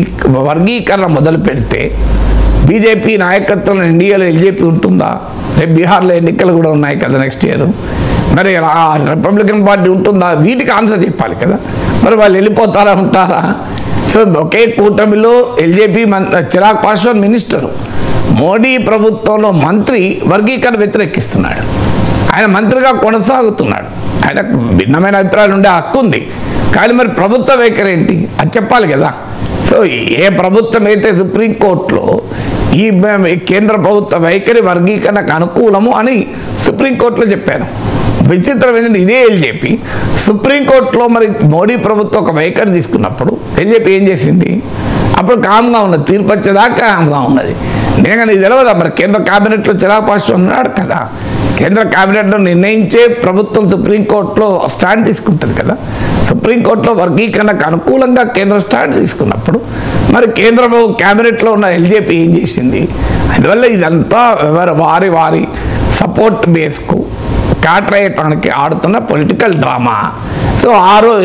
వర్గీకరణ మొదలు పెడితే బీజేపీ నాయకత్వంలో ఎన్డీఏలో ఎల్జేపీ ఉంటుందా? రేపు బీహార్లో ఎన్నికలు కూడా ఉన్నాయి కదా నెక్స్ట్ ఇయర్, మరి రిపబ్లికన్ పార్టీ ఉంటుందా? వీటికి ఆన్సర్ చెప్పాలి కదా. మరి వాళ్ళు వెళ్ళిపోతారా, ఉంటారా? సో ఒకే కూటమిలో ఎల్జేపీ చిరాగ్ పాస్వాన్ మినిస్టరు, మోడీ ప్రభుత్వంలో మంత్రి వర్గీకరణ వ్యతిరేకిస్తున్నాడు, ఆయన మంత్రిగా కొనసాగుతున్నాడు, ఆయనకు భిన్నమైన అభిప్రాయాలు ఉండే హక్కు ఉంది. కానీ మరి ప్రభుత్వ వైఖరి ఏంటి అది చెప్పాలి కదా. సో ఏ ప్రభుత్వం అయితే సుప్రీంకోర్టులో ఈ కేంద్ర ప్రభుత్వ వైఖరి వర్గీకరణకు అనుకూలము అని సుప్రీంకోర్టులో చెప్పారు. విచిత్రం ఏంటంటే ఇదే ఎల్జేపీ సుప్రీంకోర్టులో మరి మోడీ ప్రభుత్వం ఒక వైఖరి తీసుకున్నప్పుడు ఎల్జేపీ ఏం చేసింది? అప్పుడు కామ్గా ఉన్నది, తీర్పు వచ్చేదాకా కామ్గా ఉన్నది. నేను ఇది తెలియదా? మరి కేంద్ర క్యాబినెట్లో చిరాగ్ పాస్వాన్ ఉన్నాడు కదా, కేంద్ర క్యాబినెట్లో నిర్ణయించే ప్రభుత్వం సుప్రీంకోర్టులో స్టాండ్ తీసుకుంటుంది కదా. సుప్రీంకోర్టులో వర్గీకరణకు అనుకూలంగా కేంద్రం స్టాండ్ తీసుకున్నప్పుడు మరి కేంద్ర క్యాబినెట్లో ఉన్న ఎల్జేపీ ఏం చేసింది? అందువల్ల ఇదంతా వారి సపోర్ట్ బేస్కు క్యాటర్ అయ్యటానికి ఆడుతున్న పొలిటికల్ డ్రామా. సో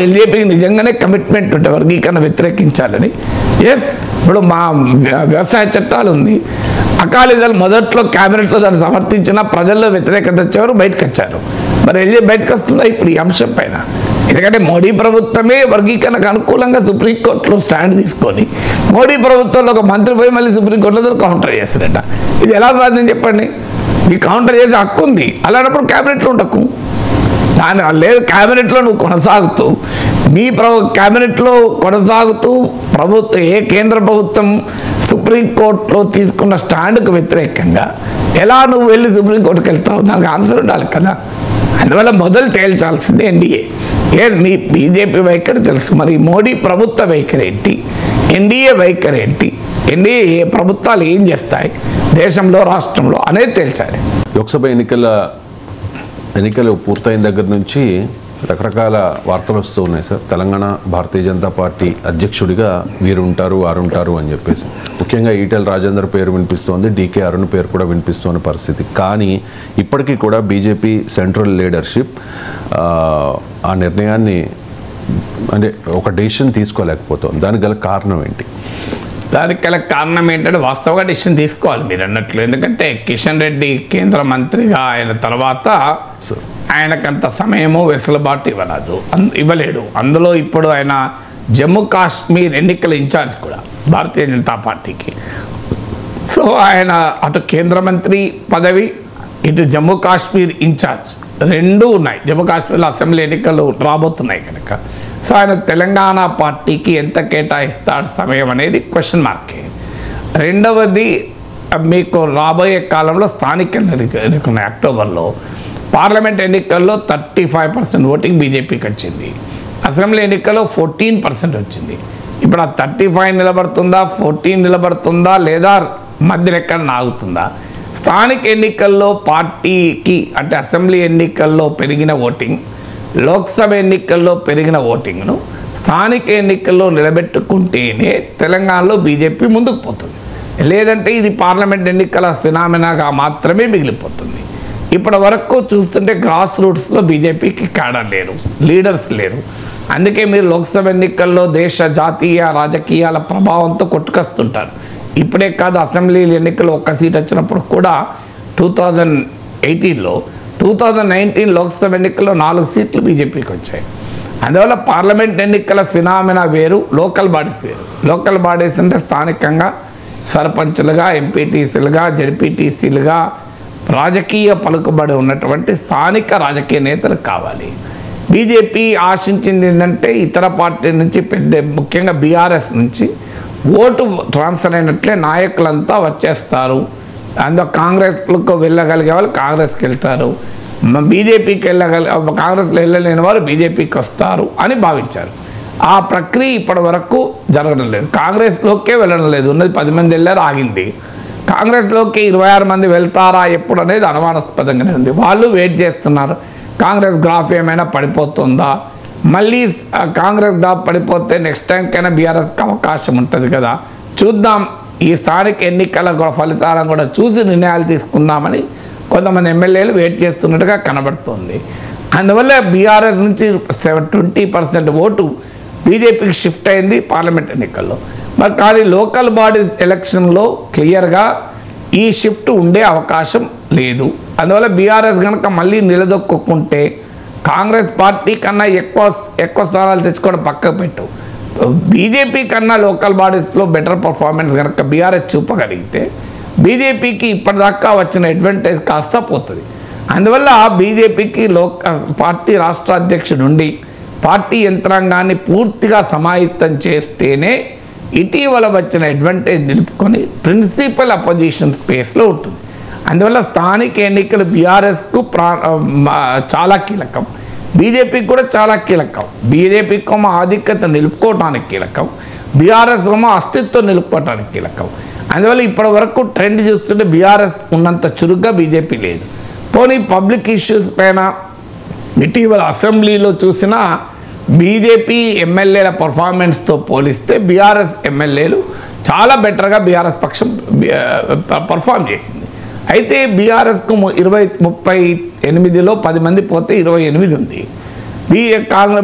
ఎల్జేపీకి నిజంగానే కమిట్మెంట్ ఉంటే వర్గీకరణ వ్యతిరేకించాలని. ఎస్, ఇప్పుడు మా వ్యవసాయ చట్టాలు ఉంది, అకాలీదళ్ మొదట్లో క్యాబినెట్లో దాన్ని సమర్థించిన ప్రజల్లో వ్యతిరేకత వచ్చేవారు బయటకు వచ్చారు. మరి ఎల్జేపీ బయటకు వస్తుందా ఇప్పుడు ఈ అంశం పైన? ఎందుకంటే మోడీ ప్రభుత్వమే వర్గీకరణకు అనుకూలంగా సుప్రీంకోర్టులో స్టాండ్ తీసుకొని మోడీ ప్రభుత్వంలో ఒక మంత్రి పోయి మళ్ళీ సుప్రీంకోర్టులో కౌంటర్ చేస్తారట. ఇది ఎలా సాధ్యం చెప్పండి? ఈ కౌంటర్ చేసే హక్కు ఉంది, అలాంటప్పుడు క్యాబినెట్లో ఉండకు. దాని లేదు, క్యాబినెట్లో నువ్వు కొనసాగుతూ క్యాబినెట్లో కొనసాగుతూ ఏ కేంద్ర ప్రభుత్వం సుప్రీంకోర్టులో తీసుకున్న స్టాండ్కు వ్యతిరేకంగా ఎలా నువ్వు వెళ్ళి సుప్రీంకోర్టుకి వెళ్తావు? దానికి ఆన్సర్ ఉండాలి కదా. అందువల్ల మొదలు తేల్చాల్సింది ఎన్డీఏ. మీ బీజేపీ వైఖరి తెలుసు, మరి మోడీ ప్రభుత్వ వైఖరి ఏంటి, ఎన్డీఏ వైఖరి ఏంటి, ఎన్డీఏ ప్రభుత్వాలు ఏం చేస్తాయి దేశంలో రాష్ట్రంలో అనేది తేల్చాలి. లోక్సభ ఎన్నికలు పూర్తయిన దగ్గర నుంచి రకరకాల వార్తలు వస్తూ ఉన్నాయి సార్. తెలంగాణ భారతీయ జనతా పార్టీ అధ్యక్షుడిగా వీరుంటారు వారుంటారు అని చెప్పేసి ముఖ్యంగా ఈటెల రాజేందర్ పేరు వినిపిస్తోంది, డీకే అరుణ్ పేరు కూడా వినిపిస్తున్న పరిస్థితి. కానీ ఇప్పటికీ కూడా బీజేపీ సెంట్రల్ లీడర్షిప్ ఆ నిర్ణయాన్ని అంటే ఒక డెసిషన్ తీసుకోలేకపోతుంది. దానికి గల కారణం ఏంటి? దానికి గల కారణం ఏంటంటే వాస్తవంగా డెసిషన్ తీసుకోవాలి మీరు అన్నట్లు. ఎందుకంటే కిషన్ రెడ్డి కేంద్ర మంత్రిగా అయిన తర్వాత ఆయనకంత సమయము వెసులుబాటు ఇవ్వలేడు. అందులో ఇప్పుడు ఆయన జమ్మూ కాశ్మీర్ ఎన్నికల ఇన్ఛార్జ్ కూడా భారతీయ జనతా పార్టీకి. సో ఆయన అటు కేంద్ర మంత్రి పదవి, ఇటు జమ్మూ కాశ్మీర్ ఇన్ఛార్జ్ రెండూ ఉన్నాయి. జమ్మూ కాశ్మీర్లో అసెంబ్లీ ఎన్నికలు రాబోతున్నాయి కనుక సో ఆయన తెలంగాణ పార్టీకి ఎంత కేటాయిస్తాడు సమయం అనేది క్వశ్చన్ మార్కే. రెండవది మీకు రాబోయే కాలంలో స్థానిక ఎన్నికలు అక్టోబర్లో, పార్లమెంట్ ఎన్నికల్లో 35% ఓటింగ్ బీజేపీకి వచ్చింది, అసెంబ్లీ ఎన్నికల్లో 14% వచ్చింది. ఇప్పుడు ఆ 35 నిలబడుతుందా, 14 నిలబడుతుందా, లేదా మధ్యలో ఎక్కడ ఆగుతుందా? స్థానిక ఎన్నికల్లో పార్టీకి అంటే అసెంబ్లీ ఎన్నికల్లో పెరిగిన ఓటింగ్, లోక్సభ ఎన్నికల్లో పెరిగిన ఓటింగ్ను స్థానిక ఎన్నికల్లో నిలబెట్టుకుంటేనే తెలంగాణలో బీజేపీ ముందుకు పోతుంది. లేదంటే ఇది పార్లమెంట్ ఎన్నికల ఫినామినాగా మాత్రమే మిగిలిపోతుంది. ఇప్పటి వరకు చూస్తుంటే గ్రాస్ రూట్స్లో బీజేపీకి క్యాడర్ లేరు, లీడర్స్ లేరు. అందుకే మీరు లోక్సభ ఎన్నికల్లో దేశ జాతీయ రాజకీయాల ప్రభావంతో కొట్టుకొస్తుంటారు. ఇప్పుడే కాదు, అసెంబ్లీ ఎన్నికల్లో ఒక్క సీట్ వచ్చినప్పుడు కూడా 2018లో 2019 లోక్సభ ఎన్నికల్లో 4 సీట్లు బీజేపీకి వచ్చాయి. అందువల్ల పార్లమెంట్ ఎన్నికల ఫినామినా వేరు, లోకల్ బాడీస్ వేరు. లోకల్ బాడీస్ అంటే స్థానికంగా సర్పంచులుగా, ఎంపీటీసీలుగా, జడ్పీటీసీలుగా రాజకీయ పలుకుబడి ఉన్నటువంటి స్థానిక రాజకీయ నేతలు కావాలి. బీజేపీ ఆశించింది ఏంటంటే ఇతర పార్టీ నుంచి ముఖ్యంగా బీఆర్ఎస్ నుంచి ఓటు ట్రాన్స్ఫర్ అయినట్లే నాయకులంతా వచ్చేస్తారు, అందులో కాంగ్రెస్లకు వెళ్ళగలిగే వాళ్ళు కాంగ్రెస్కి వెళ్తారు, బీజేపీకి కాంగ్రెస్లో వెళ్ళలేని వారు బీజేపీకి వస్తారు అని భావించారు. ఆ ప్రక్రియ ఇప్పటి వరకు జరగడం లేదు. కాంగ్రెస్లోకే వెళ్ళడం లేదు. ఉన్నది 10 మంది వెళ్ళారు, ఆగింది. కాంగ్రెస్లోకి 26 మంది వెళ్తారా ఎప్పుడు అనేది అనుమానాస్పదంగానే ఉంది. వాళ్ళు వెయిట్ చేస్తున్నారు, కాంగ్రెస్ గ్రాఫ్ ఏమైనా పడిపోతుందా, మళ్ళీ కాంగ్రెస్ గ్రాఫ్ పడిపోతే నెక్స్ట్ టైంకైనా బీఆర్ఎస్కి అవకాశం ఉంటుంది కదా, చూద్దాం, ఈ స్థానిక ఎన్నికల ఫలితాలను కూడా చూసి నిర్ణయాలు తీసుకుందామని కొంతమంది ఎమ్మెల్యేలు వెయిట్ చేస్తున్నట్టుగా కనబడుతుంది. అందువల్ల బీఆర్ఎస్ నుంచి 20% ఓటు బీజేపీకి షిఫ్ట్ అయింది పార్లమెంట్ ఎన్నికల్లో. మరి కానీ లోకల్ బాడీస్ ఎలక్షన్లో క్లియర్గా ఈ షిఫ్ట్ ఉండే అవకాశం లేదు. అందువల్ల బీఆర్ఎస్ కనుక మళ్ళీ నిలదొక్కుంటే కాంగ్రెస్ పార్టీ కన్నా ఎక్కువ స్థానాలు తెచ్చుకోవడం పక్కకు పెట్టు, బీజేపీ కన్నా లోకల్ బాడీస్లో బెటర్ పర్ఫార్మెన్స్ కనుక బీఆర్ఎస్ చూపగలిగితే బీజేపీకి ఇప్పటిదాకా వచ్చిన అడ్వాంటేజ్ కాస్త పోతుంది. అందువల్ల బీజేపీకి పార్టీ రాష్ట్ర అధ్యక్షుడు నుండి పార్టీ యంత్రాంగాన్ని పూర్తిగా సమాయత్తం చేస్తేనే ఇటీవల వచ్చిన అడ్వాంటేజ్ నిలుపుకొని ప్రిన్సిపల్ అపోజిషన్ స్పేస్లో ఉంటుంది. అందువల్ల స్థానిక ఎన్నికలు బీఆర్ఎస్కు చాలా కీలకం, బీజేపీకి కూడా చాలా కీలకం. బీజేపీకి ఆధిక్యత నిలుపుకోవడానికి కీలకం, బీఆర్ఎస్ అస్తిత్వం నిలుపుకోవడానికి కీలకం. అందువల్ల ఇప్పటి వరకు ట్రెండ్ చూస్తుంటే బీఆర్ఎస్ ఉన్నంత చురుగ్గా బీజేపీ లేదు. పోనీ పబ్లిక్ ఇష్యూస్ పైన ఇటీవల అసెంబ్లీలో చూసిన బీజేపీ ఎమ్మెల్యేల పర్ఫార్మెన్స్తో పోలిస్తే బీఆర్ఎస్ ఎమ్మెల్యేలు చాలా బెటర్గా బీఆర్ఎస్ పక్షం పర్ఫామ్ చేసింది. అయితే బీఆర్ఎస్కు 38లో 10 మంది పోతే 28 ఉంది.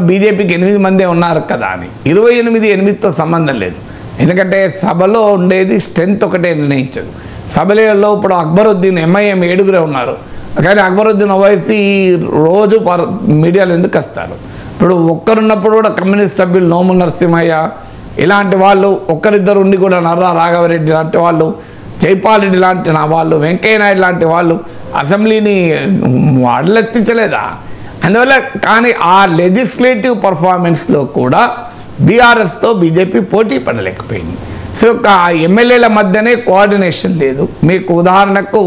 బీజేపీకి 8 మందే ఉన్నారు కదా అని 28తో సంబంధం లేదు. ఎందుకంటే సభలో ఉండేది స్ట్రెంత్ ఒకటే నిర్ణయించదు. సభలో ఇప్పుడు అక్బరుద్దీన్ ఎంఐఎం 7 ఉన్నారు, కానీ అక్బరుద్దీన్ ఓవైసీ రోజు మీడియాలో ఎందుకు వస్తారు? ఇప్పుడు ఒక్కరున్నప్పుడు కూడా కమ్యూనిస్ట్ సభ్యులు నోముల నరసింహయ్య ఇలాంటి వాళ్ళు, ఒక్కరిద్దరు ఉండి కూడా నర్రా రాఘవరెడ్డి లాంటి వాళ్ళు, జైపాల్ రెడ్డి లాంటి వాళ్ళు, వెంకయ్యనాయుడు లాంటి వాళ్ళు అసెంబ్లీని అడలెత్తించలేదా? అందువల్ల కానీ ఆ లెజిస్లేటివ్ పర్ఫార్మెన్స్లో కూడా బీఆర్ఎస్తో బీజేపీ పోటీ పడలేకపోయింది. సో ఎమ్మెల్యేల మధ్యనే కోఆర్డినేషన్ లేదు. మీకు ఉదాహరణకు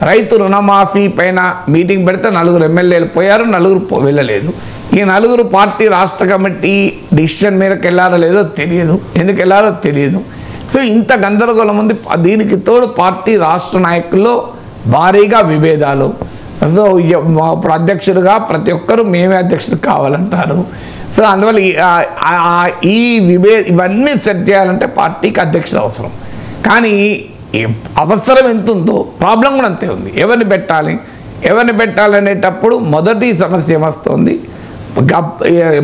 రైతు రుణమాఫీ పైన మీటింగ్ పెడితే 4 ఎమ్మెల్యేలు పోయారు, 4 వెళ్ళలేదు. ఈ 4 పార్టీ రాష్ట్ర కమిటీ డిసిషన్ మేరకు వెళ్ళారో లేదో తెలియదు, ఎందుకు వెళ్ళారో తెలియదు. సో ఇంత గందరగోళం ఉంది. దీనికి తోడు పార్టీ రాష్ట్ర నాయకుల్లో భారీగా విభేదాలు. సో ఇప్పుడు అధ్యక్షుడిగా ప్రతి ఒక్కరూ మేమే అధ్యక్షుడు కావాలంటారు. సో అందువల్ల ఇవన్నీ సెట్ చేయాలంటే పార్టీకి అధ్యక్షుడు అవసరం. కానీ అవసరం ఎంత ఉందో ప్రాబ్లం కూడా అంతే ఉంది. ఎవరిని పెట్టాలనేటప్పుడు మొదటి సమస్య ఏమొస్తుంది,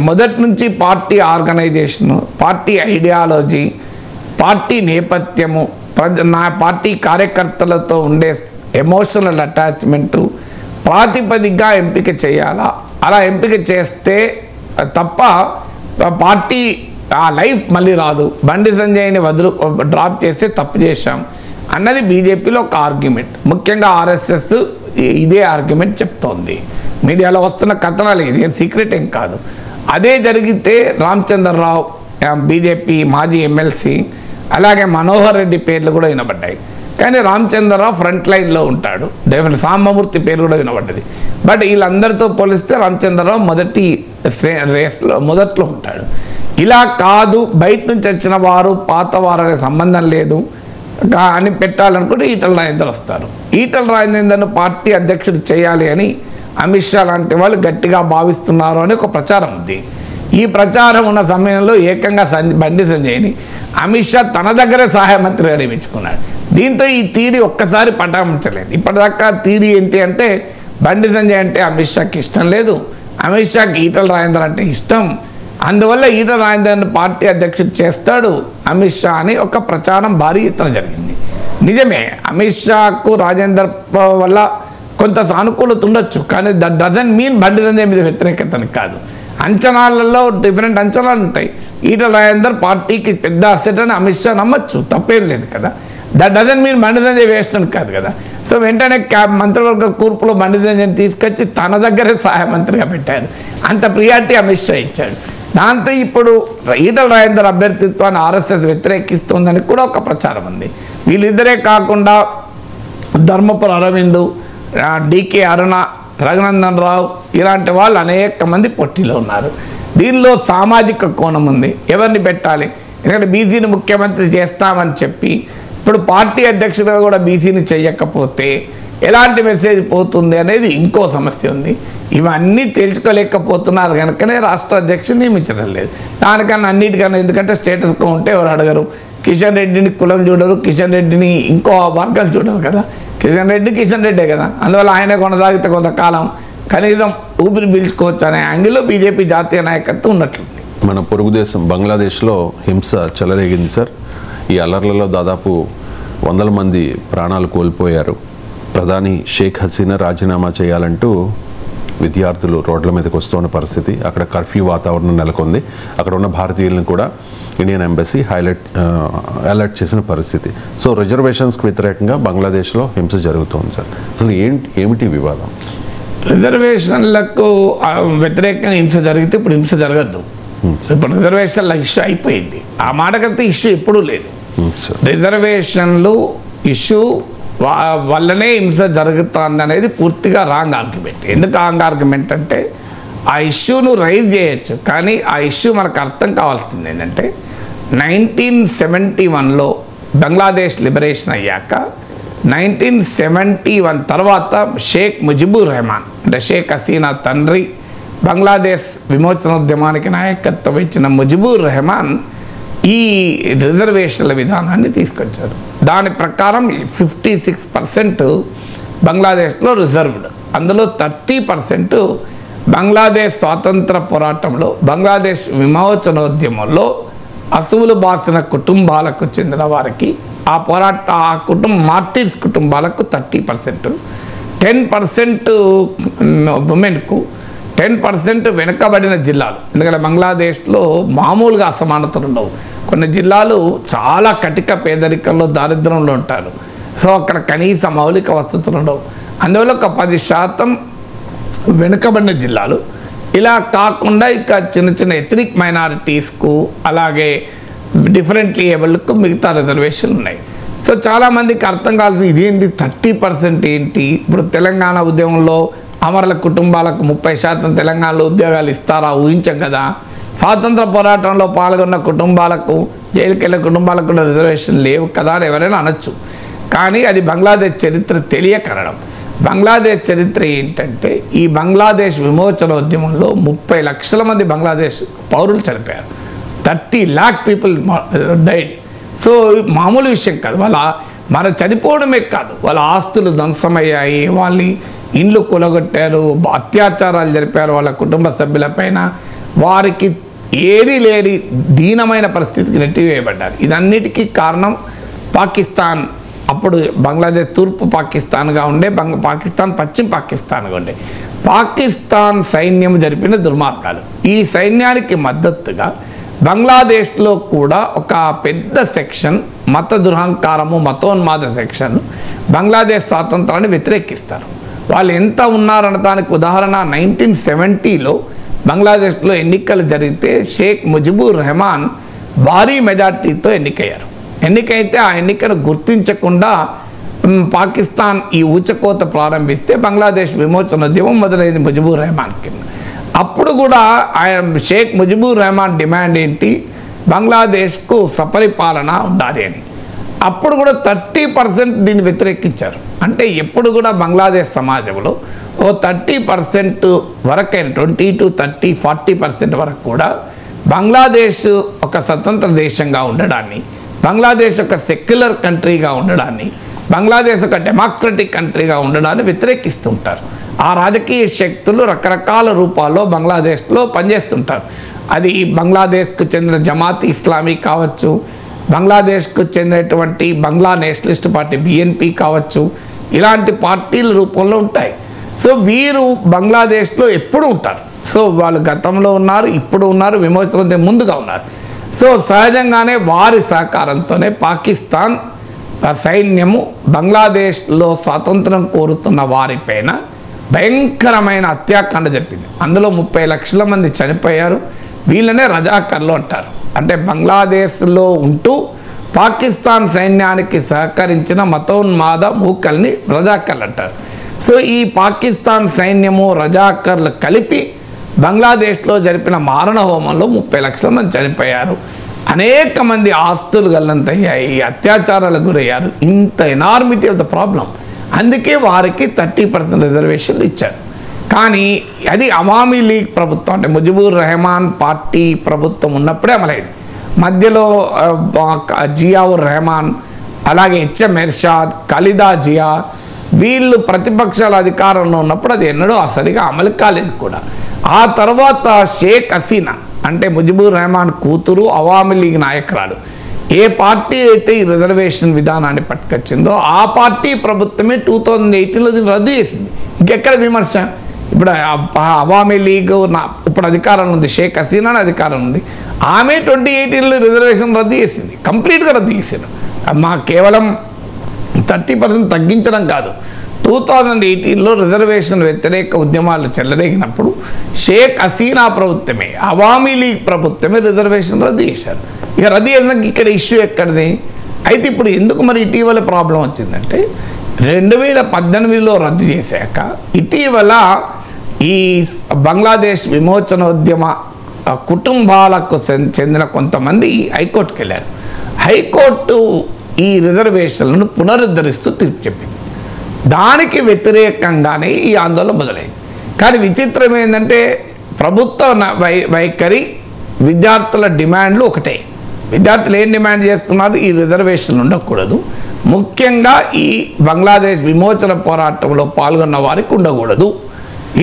మొదటి నుంచి party organisation, party ideology, party నేపథ్యము, పార్టీ కార్యకర్తలతో ఉండే ఎమోషనల్ అటాచ్మెంటు ప్రాతిపదికగా ఎంపిక చేయాలా. అలా ఎంపిక చేస్తే తప్ప పార్టీ ఆ లైఫ్ మళ్ళీ రాదు. బండి సంజయ్ని డ్రాప్ చేస్తే తప్పు చేశాం అన్నది బీజేపీలో ఒక ఆర్గ్యుమెంట్. ముఖ్యంగా ఆర్ఎస్ఎస్ ఇదే ఆర్గ్యుమెంట్ చెప్తోంది. మీడియాలో వస్తున్న కథనాలు ఇది సీక్రెట్ ఏం కాదు. అదే జరిగితే రామచంద్రరావు బీజేపీ మాజీ ఎమ్మెల్సీ, అలాగే మనోహర్ రెడ్డి పేర్లు కూడా వినబడ్డాయి. కానీ రామచంద్రరావు ఫ్రంట్ లైన్లో ఉంటాడు, సాంబమూర్తి పేరు కూడా వినబడ్డది. బట్ వీళ్ళందరితో పోలిస్తే రామచంద్రరావు మొదటి రేస్లో మొదట్లో ఉంటాడు. ఇలా కాదు, బయట నుంచి వచ్చిన వారు పాత వారు అనే సంబంధం లేదు అని పెట్టాలనుకుంటే ఈటల రాజేందర్ వస్తారు. ఈటల రాజేందర్ను పార్టీ అధ్యక్షుడు చేయాలి అని అమిత్ షా లాంటి వాళ్ళు గట్టిగా భావిస్తున్నారు అని ఒక ప్రచారం ఉంది. ఈ ప్రచారం ఉన్న సమయంలో ఏకంగా బండి సంజయ్ని అమిత్ షా తన దగ్గరే సహాయ మంత్రిగా నియమించుకున్నాడు. దీంతో ఈ థీరీ ఒక్కసారి పటాయించలేదు. ఇప్పటిదాకా థీరీ ఏంటి అంటే బండి సంజయ్ అంటే అమిత్ షాకి ఇష్టం లేదు, అమిత్ షాకి ఈటల రాజేందర్ అంటే ఇష్టం, అందువల్ల ఈటల రాజేందర్ని పార్టీ అధ్యక్షుడు చేస్తాడు అమిత్ షా అని ఒక ప్రచారం భారీ ఎత్తున జరిగింది. నిజమే, అమిత్ షాకు రాజేందర్ వల్ల కొంత సానుకూలత ఉండొచ్చు, కానీ that doesn't mean Bandi Sanjay మీద వ్యతిరేకతని కాదు. అంచనాలలో డిఫరెంట్ అంచనాలు ఉంటాయి. ఈటల రాజేందర్ పార్టీకి పెద్ద అసెట్ అని అమిత్ షా నమ్మచ్చు, తప్పేం లేదు కదా. That doesn't mean Bandi Sanjay waste అని కాదు కదా. సో వెంటనే మంత్రివర్గ కూర్పులో బండి సంజయ్ని తీసుకొచ్చి తన దగ్గరే సహాయ మంత్రిగా పెట్టారు. అంత ప్రియారిటీ అమిత్ షా ఇచ్చాడు. దాంతో ఇప్పుడు ఈటల రాజేందర్ అభ్యర్థిత్వాన్ని ఆర్ఎస్ఎస్ వ్యతిరేకిస్తుందని కూడా ఒక ప్రచారం ఉంది. వీళ్ళిద్దరే కాకుండా ధర్మపురి అరవింద్, డికే అరుణ, రఘునందన్ రావు ఇలాంటి వాళ్ళు అనేక మంది పోటీలో ఉన్నారు. దీనిలో సామాజిక కోణం ఉంది. ఎవరిని పెట్టాలి? ఎందుకంటే బీసీని ముఖ్యమంత్రి చేస్తామని చెప్పి ఇప్పుడు పార్టీ అధ్యక్షుడిగా కూడా బీసీని చేయకపోతే ఎలాంటి మెసేజ్ పోతుంది అనేది ఇంకో సమస్య ఉంది. ఇవన్నీ తెలుసుకోలేకపోతున్నారు కనుకనే రాష్ట్ర అధ్యక్షుడు నియమించడం లేదు. దానికన్నా అన్నిటికన్నా, ఎందుకంటే స్టేటస్ కో ఉంటే ఎవరు అడగరు. కిషన్ రెడ్డిని కులం చూడరు, కిషన్ రెడ్డిని ఇంకో వర్గం చూడరు కదా. కిషన్ రెడ్డే కదా. అందువల్ల ఆయన కొనసాగితే కొంతకాలం కనీసం ఊపిరి పీల్చుకోవచ్చు అనే యాంగిల్లో బీజేపీ జాతీయ నాయకత్వం ఉన్నట్లుంది. మన పొరుగు దేశం బంగ్లాదేశ్లో హింస చెలరేగింది సార్. ఈ అల్లర్లలో దాదాపు 100 మంది ప్రాణాలు కోల్పోయారు. ప్రధాని షేక్ హసీనా రాజీనామా చేయాలంటూ విద్యార్థులు రోడ్ల మీదకి వస్తున్న పరిస్థితి. అక్కడ కర్ఫ్యూ వాతావరణం నెలకొంది. అక్కడ ఉన్న భారతీయులను కూడా ఇండియన్ ఎంబసీ అలర్ట్ చేసిన పరిస్థితి. సో రిజర్వేషన్స్కి వ్యతిరేకంగా బంగ్లాదేశ్లో హింస జరుగుతోంది సార్. అసలు ఏమిటి వివాదం? రిజర్వేషన్లకు వ్యతిరేకంగా హింస జరిగితే ఇప్పుడు హింస జరగద్దు. ఇప్పుడు రిజర్వేషన్ల ఇష్యూ అయిపోయింది. ఆ మాటకైతే ఇష్యూ ఎప్పుడూ లేదు. రిజర్వేషన్లు ఇష్యూ వల్లనే హింస జరుగుతుంది అనేది పూర్తిగా రాంగ్ ఆర్గ్యుమెంట్. ఎందుకు రాంగ్ ఆర్గ్యుమెంట్ అంటే ఆ ఇష్యూను రైజ్ చేయొచ్చు, కానీ ఆ ఇష్యూ మనకు అర్థం కావాల్సింది ఏంటంటే 1971లో బంగ్లాదేశ్ లిబరేషన్ అయ్యాక 1971 తర్వాత షేక్ ముజిబుర్ రెహమాన్ అంటే షేక్ హసీనా తండ్రి బంగ్లాదేశ్ విమోచనోద్యమానికి నాయకత్వం ఇచ్చిన ముజిబుర్ రెహమాన్ ఈ రిజర్వేషన్ల విధానాన్ని తీసుకొచ్చారు. దాని ప్రకారం 56% బంగ్లాదేశ్లో రిజర్వ్డ్, అందులో 30% బంగ్లాదేశ్ స్వాతంత్ర పోరాటంలో, బంగ్లాదేశ్ విమోచనోద్యమంలో అసువులు బాసిన కుటుంబాలకు చెందిన వారికి, ఆ కుటుంబం మార్టిర్స్ కుటుంబాలకు 30%, 10% ఉమెన్కు, 10% వెనుకబడిన జిల్లాలు. ఎందుకంటే బంగ్లాదేశ్లో మామూలుగా అసమానతలు ఉండవు. కొన్ని జిల్లాలు చాలా కటిక పేదరికంలో, దారిద్రంలో ఉంటారు. సో అక్కడ కనీస మౌలిక వసతులు ఉండవు. అందువల్ల ఒక 10% వెనుకబడిన జిల్లాలు. ఇలా కాకుండా ఇక చిన్న చిన్న ఎథనిక్ మైనారిటీస్కు, అలాగే డిఫరెంట్లీ ఏబుల్డ్కు మిగతా రిజర్వేషన్లు ఉన్నాయి. సో చాలామందికి అర్థం కాదు ఇదేంటి 30% ఏంటి. ఇప్పుడు తెలంగాణ ఉద్యమంలో అమరుల కుటుంబాలకు 30% తెలంగాణలో ఉద్యోగాలు ఇస్తారా? ఊహించం కదా. స్వాతంత్ర పోరాటంలో పాల్గొన్న కుటుంబాలకు, జైలుకి వెళ్ళే కుటుంబాలకు కూడా రిజర్వేషన్ లేవు కదా అని ఎవరైనా అనొచ్చు. కానీ అది బంగ్లాదేశ్ చరిత్ర తెలియకనడం. బంగ్లాదేశ్ చరిత్ర ఏంటంటే ఈ బంగ్లాదేశ్ విమోచనోద్యమంలో 30 లక్షల మంది బంగ్లాదేశ్ పౌరులు చనిపోయారు. 30 lakh people డైడ్. సో మామూలు విషయం కాదు. మన చనిపోవడమే కాదు, వాళ్ళ ఆస్తులు ధ్వంసమయ్యాయి, వాళ్ళ ఇండ్లు కూలగొట్టారు, అత్యాచారాలు జరిపారు వాళ్ళ కుటుంబ సభ్యులపైన. వారికి ఏది లేని దీనమైన పరిస్థితికి నెట్టివేయబడ్డారు. ఇదన్నిటికీ కారణం పాకిస్తాన్. అప్పుడు బంగ్లాదేశ్ తూర్పు పాకిస్తాన్గా ఉండే, పాకిస్తాన్ పశ్చిమ పాకిస్తాన్గా ఉండే. పాకిస్తాన్ సైన్యం జరిపిన దుర్మార్గాలు. ఈ సైన్యానికి మద్దతుగా బంగ్లాదేశ్లో కూడా ఒక పెద్ద సెక్షన్ మత దురహంకారము, మతోన్మాద సెక్షన్ బంగ్లాదేశ్ స్వాతంత్రాన్ని వ్యతిరేకిస్తారు. వాళ్ళు ఎంత ఉన్నారనడానికి ఉదాహరణ 1970లో బంగ్లాదేశ్లో ఎన్నికలు జరిగితే షేక్ ముజిబుర్ రెహమాన్ భారీ మెజార్టీతో ఎన్నికయ్యారు. ఎన్నికైతే ఆ ఎన్నికను గుర్తించకుండా పాకిస్తాన్ ఈ ఊచకోత ప్రారంభిస్తే బంగ్లాదేశ్ విమోచనోద్యమం మొదలైంది ముజిబుర్ రెహమాన్ కింద. అప్పుడు కూడా ఆయన షేక్ ముజిబుర్ రెహమాన్ డిమాండ్ ఏంటి? బంగ్లాదేశ్కు సపరిపాలన ఉండాలి అని. అప్పుడు కూడా 30% దీన్ని వ్యతిరేకించారు. అంటే ఎప్పుడు కూడా బంగ్లాదేశ్ సమాజంలో ఓ 30% వరకైనా 20 to 30, 40% వరకు కూడా బంగ్లాదేశ్ ఒక స్వతంత్ర దేశంగా ఉండడాన్ని, బంగ్లాదేశ్ ఒక సెక్యులర్ కంట్రీగా ఉండడాన్ని, బంగ్లాదేశ్ ఒక డెమోక్రటిక్ కంట్రీగా ఉండడాన్ని వ్యతిరేకిస్తుంటారు. ఆ రాజకీయ శక్తులు రకరకాల రూపాల్లో బంగ్లాదేశ్లో పనిచేస్తుంటారు. అది బంగ్లాదేశ్కు చెందిన జమాత్ ఇస్లామీ కావచ్చు, బంగ్లాదేశ్కు చెందినటువంటి బంగ్లా నేషనలిస్ట్ పార్టీ BNP కావచ్చు, ఇలాంటి పార్టీల రూపంలో ఉంటాయి. సో వీరు బంగ్లాదేశ్లో ఎప్పుడు ఉంటారు. సో వాళ్ళు గతంలో ఉన్నారు, ఇప్పుడు ఉన్నారు, విమోచన ముందుగా ఉన్నారు. సో సహజంగానే వారి సహకారంతోనే పాకిస్తాన్ సైన్యము బంగ్లాదేశ్లో స్వాతంత్రం కోరుతున్న వారిపైన భయంకరమైన హత్యాకాండ జరిపింది. అందులో 30 లక్షల మంది చనిపోయారు. వీళ్ళనే రజాకర్లు అంటారు. అంటే బంగ్లాదేశ్లో ఉంటూ పాకిస్తాన్ సైన్యానికి సహకరించిన మతోన్మాద మూకల్ని రజాకర్లు అంటారు. సో ఈ పాకిస్తాన్ సైన్యము రజాకర్లు కలిపి బంగ్లాదేశ్లో జరిపిన మారణ హోమంలో 30 లక్షల మంది చనిపోయారు. అనేక మంది ఆస్తులు గల్లంతయ్యాయి, అత్యాచారాలకు గురయ్యారు. ఇంత ఎనార్మిటీ ఆఫ్ ద ప్రాబ్లం. అందుకే వారికి 30% రిజర్వేషన్లు ఇచ్చారు. కానీ అది అవామీ లీగ్ ప్రభుత్వం, అంటే ముజిబుర్ రెహమాన్ పార్టీ ప్రభుత్వం ఉన్నప్పుడే అమలైంది. మధ్యలో జియావుర్ రెహమాన్, అలాగే హెచ్ఎం ఎర్షాద్, ఖలీదా జియా వీళ్ళు ప్రతిపక్షాల అధికారంలో ఉన్నప్పుడు అది ఎన్నడూ అసలుగా అమలు కాలేదు కూడా. ఆ తర్వాత షేక్ హసీనా అంటే ముజిబుర్ రెహమాన్ కూతురు, అవామీ లీగ్ నాయకురాలు, ఏ పార్టీ అయితే ఈ రిజర్వేషన్ విధానాన్ని పట్టుకొచ్చిందో ఆ పార్టీ ప్రభుత్వమే 2018లో దీన్ని రద్దు చేసింది. ఇంకెక్కడ విమర్శ? ఇప్పుడు అవామీ లీగ్ ఇప్పుడు అధికారంలో ఉంది, షేక్ హసీనా అధికారం ఉంది. ఆమె 2018లో రిజర్వేషన్ రద్దు చేసింది, కంప్లీట్గా రద్దు చేసింది. మా కేవలం 30% తగ్గించడం కాదు, 2018లో రిజర్వేషన్ వ్యతిరేక ఉద్యమాలు చెలరేగినప్పుడు షేక్ హసీనా ప్రభుత్వమే, అవామీ లీగ్ ప్రభుత్వమే రిజర్వేషన్ రద్దు చేశారు. ఇక రద్దు చేసినాక ఇక్కడ ఇష్యూ ఎక్కడిది? అయితే ఇప్పుడు ఎందుకు మరి ఇటీవల ప్రాబ్లం వచ్చిందంటే 2018లో రద్దు చేశాక ఇటీవల ఈ బంగ్లాదేశ్ విమోచనోద్యమ కుటుంబాలకు చెందిన కొంతమంది హైకోర్టుకి వెళ్ళారు. హైకోర్టు ఈ రిజర్వేషన్లను పునరుద్ధరిస్తూ తీర్పు చెప్పింది. దానికి వ్యతిరేకంగానే ఈ ఆందోళన మొదలైంది. కానీ విచిత్రం ఏంటంటే ప్రభుత్వ వైఖరి, విద్యార్థుల డిమాండ్లు ఒకటే. విద్యార్థులు ఏం డిమాండ్ చేస్తున్నారు? ఈ రిజర్వేషన్ ఉండకూడదు, ముఖ్యంగా ఈ బంగ్లాదేశ్ విమోచన పోరాటంలో పాల్గొన్న వారికి ఉండకూడదు.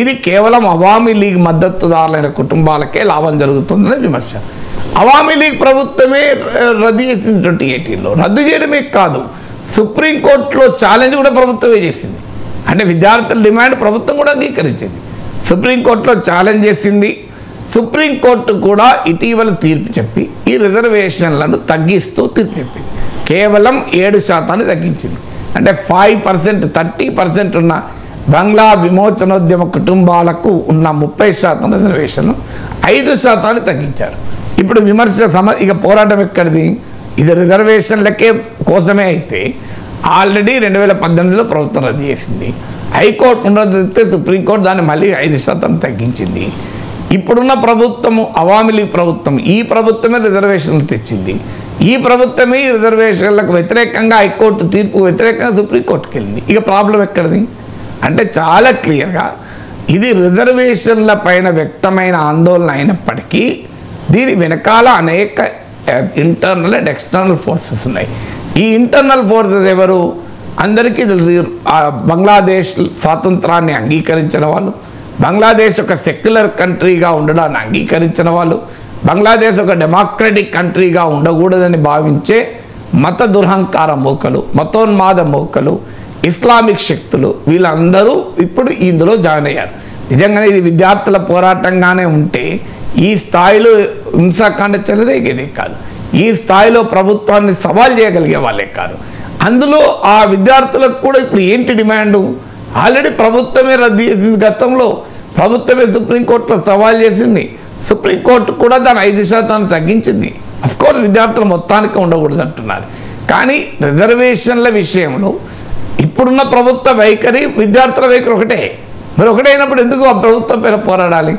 ఇది కేవలం అవామీ లీగ్ మద్దతుదారులైన కుటుంబాలకే లాభం జరుగుతుందని విమర్శ. అవామీ లీగ్ ప్రభుత్వమే రద్దు చేసింది 2018లో. రద్దు చేయడమే కాదు, సుప్రీంకోర్టులో ఛాలెంజ్ కూడా ప్రభుత్వమే చేసింది. అంటే విద్యార్థుల డిమాండ్ ప్రభుత్వం కూడా అంగీకరించింది. సుప్రీంకోర్టులో ఛాలెంజ్ చేసింది. సుప్రీంకోర్టు కూడా ఇటీవల తీర్పు చెప్పి ఈ రిజర్వేషన్లను తగ్గిస్తూ తీర్పు చెప్పింది. కేవలం 7% తగ్గించింది. అంటే 5%, 30% ఉన్న బంగ్లా విమోచనోద్యమ కుటుంబాలకు ఉన్న 30% రిజర్వేషన్ 5% తగ్గించారు. ఇప్పుడు విమర్శ ఇక పోరాటం ఎక్కడిది? ఇది రిజర్వేషన్లకే కోసమే అయితే ఆల్రెడీ 2018లో ప్రభుత్వం రద్దు చేసింది. హైకోర్టు పునరుద్ధరిస్తే సుప్రీంకోర్టు దాన్ని మళ్ళీ 5% తగ్గించింది. ఇప్పుడున్న ప్రభుత్వము అవామీ లీగ్ ప్రభుత్వం, ఈ ప్రభుత్వమే రిజర్వేషన్లు తెచ్చింది. ఈ ప్రభుత్వమే ఈ రిజర్వేషన్లకు వ్యతిరేకంగా హైకోర్టు తీర్పు వ్యతిరేకంగా సుప్రీంకోర్టుకి వెళ్ళింది. ఇక ప్రాబ్లం ఎక్కడిది అంటే చాలా క్లియర్గా ఇది రిజర్వేషన్ల పైన వ్యక్తమైన ఆందోళన అయినప్పటికీ దీని వెనకాల అనేక ఇంటర్నల్ అండ్ ఎక్స్టర్నల్ ఫోర్సెస్ ఉన్నాయి. ఈ ఇంటర్నల్ ఫోర్సెస్ ఎవరు? అందరికీ తెలుసు. బంగ్లాదేశ్ స్వాతంత్రాన్ని అంగీకరించిన వాళ్ళు, బంగ్లాదేశ్ ఒక సెక్యులర్ కంట్రీగా ఉండడాన్ని అంగీకరించిన వాళ్ళు, బంగ్లాదేశ్ ఒక డెమోక్రటిక్ కంట్రీగా ఉండకూడదని భావించే మత దురహంకార మూకలు, మతోన్మాద మూకలు, ఇస్లామిక్ శక్తులు వీళ్ళందరూ ఇప్పుడు ఇందులో జాయిన్ అయ్యారు. నిజంగానే ఇది విద్యార్థుల పోరాటంగానే ఉంటే ఈ స్థాయిలో హింసాకాండ చెలరేగేది కాదు, ఈ స్థాయిలో ప్రభుత్వాన్ని సవాల్ చేయగలిగే వాళ్ళే కాదు. అందులో ఆ విద్యార్థులకు కూడా ఇప్పుడు ఏంటి డిమాండు? ఆల్రెడీ ప్రభుత్వమే రద్దు చేసింది. గతంలో ప్రభుత్వమే సుప్రీంకోర్టులో సవాల్ చేసింది. సుప్రీంకోర్టు కూడా దాని 5% తగ్గించింది. అఫ్కోర్స్ విద్యార్థులు మొత్తానికి ఉండకూడదు అంటున్నారు. కానీ రిజర్వేషన్ల విషయంలో ఇప్పుడున్న ప్రభుత్వ వైఖరి, విద్యార్థుల వైఖరి ఒకటే. మరి ఒకటే అయినప్పుడు ఎందుకు ఆ ప్రభుత్వం పైన పోరాడాలి?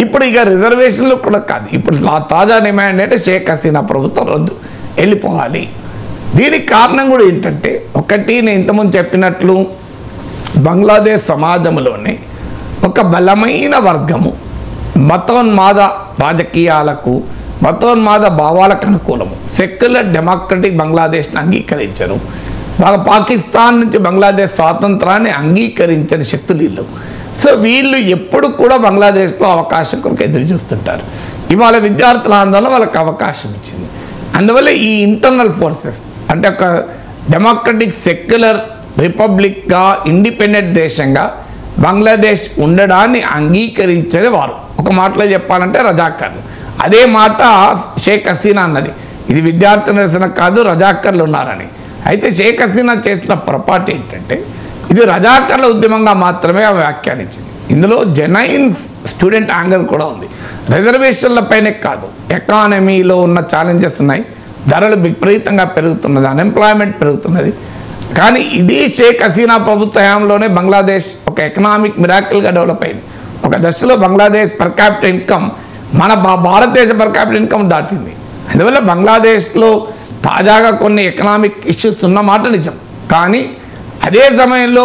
ఇప్పుడు ఇక రిజర్వేషన్లు కూడా కాదు, ఇప్పుడు తాజా డిమాండ్ అంటే షేక్ హసీనా ప్రభుత్వం రద్దు వెళ్ళిపోవాలి. దీనికి కారణం కూడా ఏంటంటే, ఒకటి నేను ఇంతకుముందు చెప్పినట్లు బంగ్లాదేశ్ సమాజంలోనే ఒక బలమైన వర్గము మతోన్మాద రాజకీయాలకు, మతోన్మాద భావాలకు అనుకూలము, సెక్యులర్ డెమోక్రటిక్ బంగ్లాదేశ్ని అంగీకరించరు, పాకిస్తాన్ నుంచి బంగ్లాదేశ్ స్వాతంత్రాన్ని అంగీకరించని శక్తులు వీళ్ళు. సో వీళ్ళు ఎప్పుడు కూడా బంగ్లాదేశ్లో అవకాశం కొరకు ఎదురు చూస్తుంటారు. ఇవాళ విద్యార్థుల ఆందోళన వాళ్ళకి అవకాశం ఇచ్చింది. అందువల్ల ఈ ఇంటర్నల్ ఫోర్సెస్ అంటే ఒక డెమోక్రటిక్ సెక్యులర్ రిపబ్లిక్గా ఇండిపెండెంట్ దేశంగా బంగ్లాదేశ్ ఉండడాన్ని అంగీకరించేది వారు. ఒక మాటలో చెప్పాలంటే రజాకర్లు. అదే మాట షేక్ హసీనా అన్నది, ఇది విద్యార్థి నిరసన కాదు, రజాకర్లు ఉన్నారని. అయితే షేక్ హసీనా చేసిన పొరపాటు ఏంటంటే ఇది రజాకర్ల ఉద్యమంగా మాత్రమే ఆమె వ్యాఖ్యానించింది. ఇందులో జెన్యున్ స్టూడెంట్ యాంగర్ కూడా ఉంది. రిజర్వేషన్లపైనే కాదు, ఎకానమీలో ఉన్న ఛాలెంజెస్ ఉన్నాయి, ధరలు విపరీతంగా పెరుగుతున్నది, అన్ఎంప్లాయ్మెంట్ పెరుగుతున్నది. కానీ ఇది షేక్ హసీనా ప్రభుత్వ హయాంలోనే బంగ్లాదేశ్ ఒక ఎకనామిక్ మిరాకిల్గా డెవలప్ అయింది. ఒక దశలో బంగ్లాదేశ్ పర్ క్యాపిటల్ ఇన్కమ్ మన భారతదేశ పర్ క్యాపిటల్ ఇన్కమ్ దాటింది. అందువల్ల బంగ్లాదేశ్లో తాజాగా కొన్ని ఎకనామిక్ ఇష్యూస్ ఉన్నమాట నిజం. కానీ అదే సమయంలో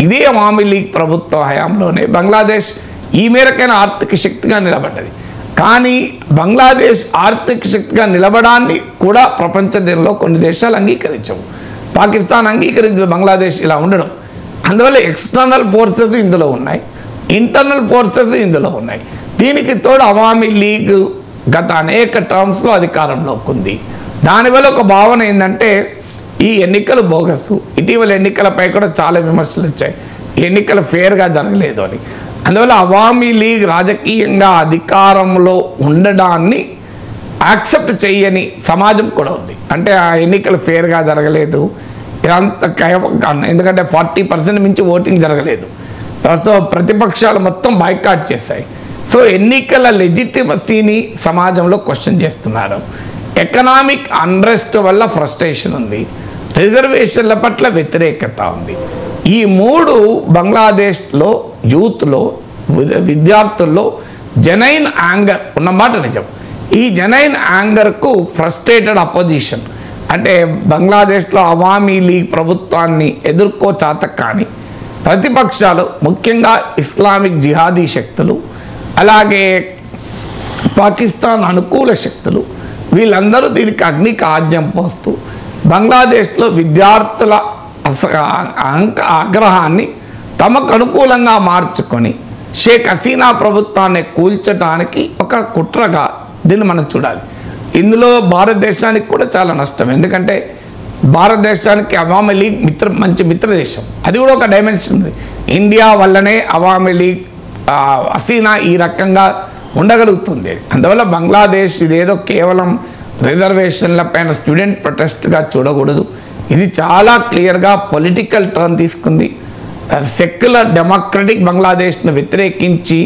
ఇదే అవామీ లీగ్ ప్రభుత్వ హయాంలోనే బంగ్లాదేశ్ ఈ మేరకైన ఆర్థిక శక్తిగా నిలబడ్డది. కానీ బంగ్లాదేశ్ ఆర్థిక శక్తిగా నిలబడాన్ని కూడా ప్రపంచంలో కొన్ని దేశాలు అంగీకరించవు. పాకిస్తాన్ అంగీకరించదు బంగ్లాదేశ్ ఇలా ఉండడం. అందువల్ల ఎక్స్టర్నల్ ఫోర్సెస్ ఇందులో ఉన్నాయి, ఇంటర్నల్ ఫోర్సెస్ ఇందులో ఉన్నాయి. దీనికి తోడు అవామీ లీగ్ గత అనేక టర్మ్స్లో అధికారంలోకి ఉంది. దానివల్ల ఒక భావన ఏంటంటే ఈ ఎన్నికలు బోగస్సు. ఇటీవల ఎన్నికలపై కూడా చాలా విమర్శలు వచ్చాయి, ఎన్నికలు ఫేర్గా జరగలేదు అని. అందువల్ల అవామీ లీగ్ రాజకీయంగా అధికారంలో ఉండడాన్ని యాక్సెప్ట్ చేయని సమాజం కూడా ఉంది. అంటే ఆ ఎన్నికలు ఫేర్గా జరగలేదు, ఇదంతా ఎందుకంటే 40% మించి ఓటింగ్ జరగలేదు. ప్రస్తుతం ప్రతిపక్షాలు మొత్తం బాయ్కాట్ చేశాయి. సో ఎన్నికల లెజిటిమసీని సమాజంలో క్వశ్చన్ చేస్తున్నారు. ఎకనామిక్ అన్రెస్ట్ వల్ల ఫ్రస్ట్రేషన్ ఉంది, రిజర్వేషన్ల పట్ల వ్యతిరేకత ఉంది. ఈ మూడు బంగ్లాదేశ్లో యూత్లో విద్యార్థుల్లో జెన్యున్ యాంగర్ ఉన్నమాట నిజం. ఈ జెన్యున్ యాంగర్కు ఫ్రస్ట్రేటెడ్ అపోజిషన్, అంటే బంగ్లాదేశ్లో అవామీ లీగ్ ప్రభుత్వాన్ని ఎదుర్కోచాత కానీ ప్రతిపక్షాలు, ముఖ్యంగా ఇస్లామిక్ జిహాదీ శక్తులు, అలాగే పాకిస్తాన్ అనుకూల శక్తులు, వీళ్ళందరూ దీనికి అగ్నికి ఆజ్యం పోస్తూ బంగ్లాదేశ్లో విద్యార్థుల ఆగ్రహాన్ని తమకు అనుకూలంగా మార్చుకొని షేక్ హసీనా ప్రభుత్వాన్ని కూల్చడానికి ఒక కుట్రగా దీన్ని మనం చూడాలి. ఇందులో భారతదేశానికి కూడా చాలా నష్టం. ఎందుకంటే భారతదేశానికి అవామీ లీగ్ మంచి మిత్రదేశం, అది కూడా ఒక డైమెన్షన్ ఉంది. ఇండియా వల్లనే అవామీ లీగ్ హసీనా ఈ రకంగా ఉండగలుగుతుంది. అందువల్ల బంగ్లాదేశ్ ఇదేదో కేవలం రిజర్వేషన్ల పైన స్టూడెంట్ ప్రొటెస్ట్గా చూడకూడదు. ఇది చాలా క్లియర్గా పొలిటికల్ టర్న్ తీసుకుంది. సెక్యులర్ డెమోక్రటిక్ బంగ్లాదేశ్ను వ్యతిరేకించి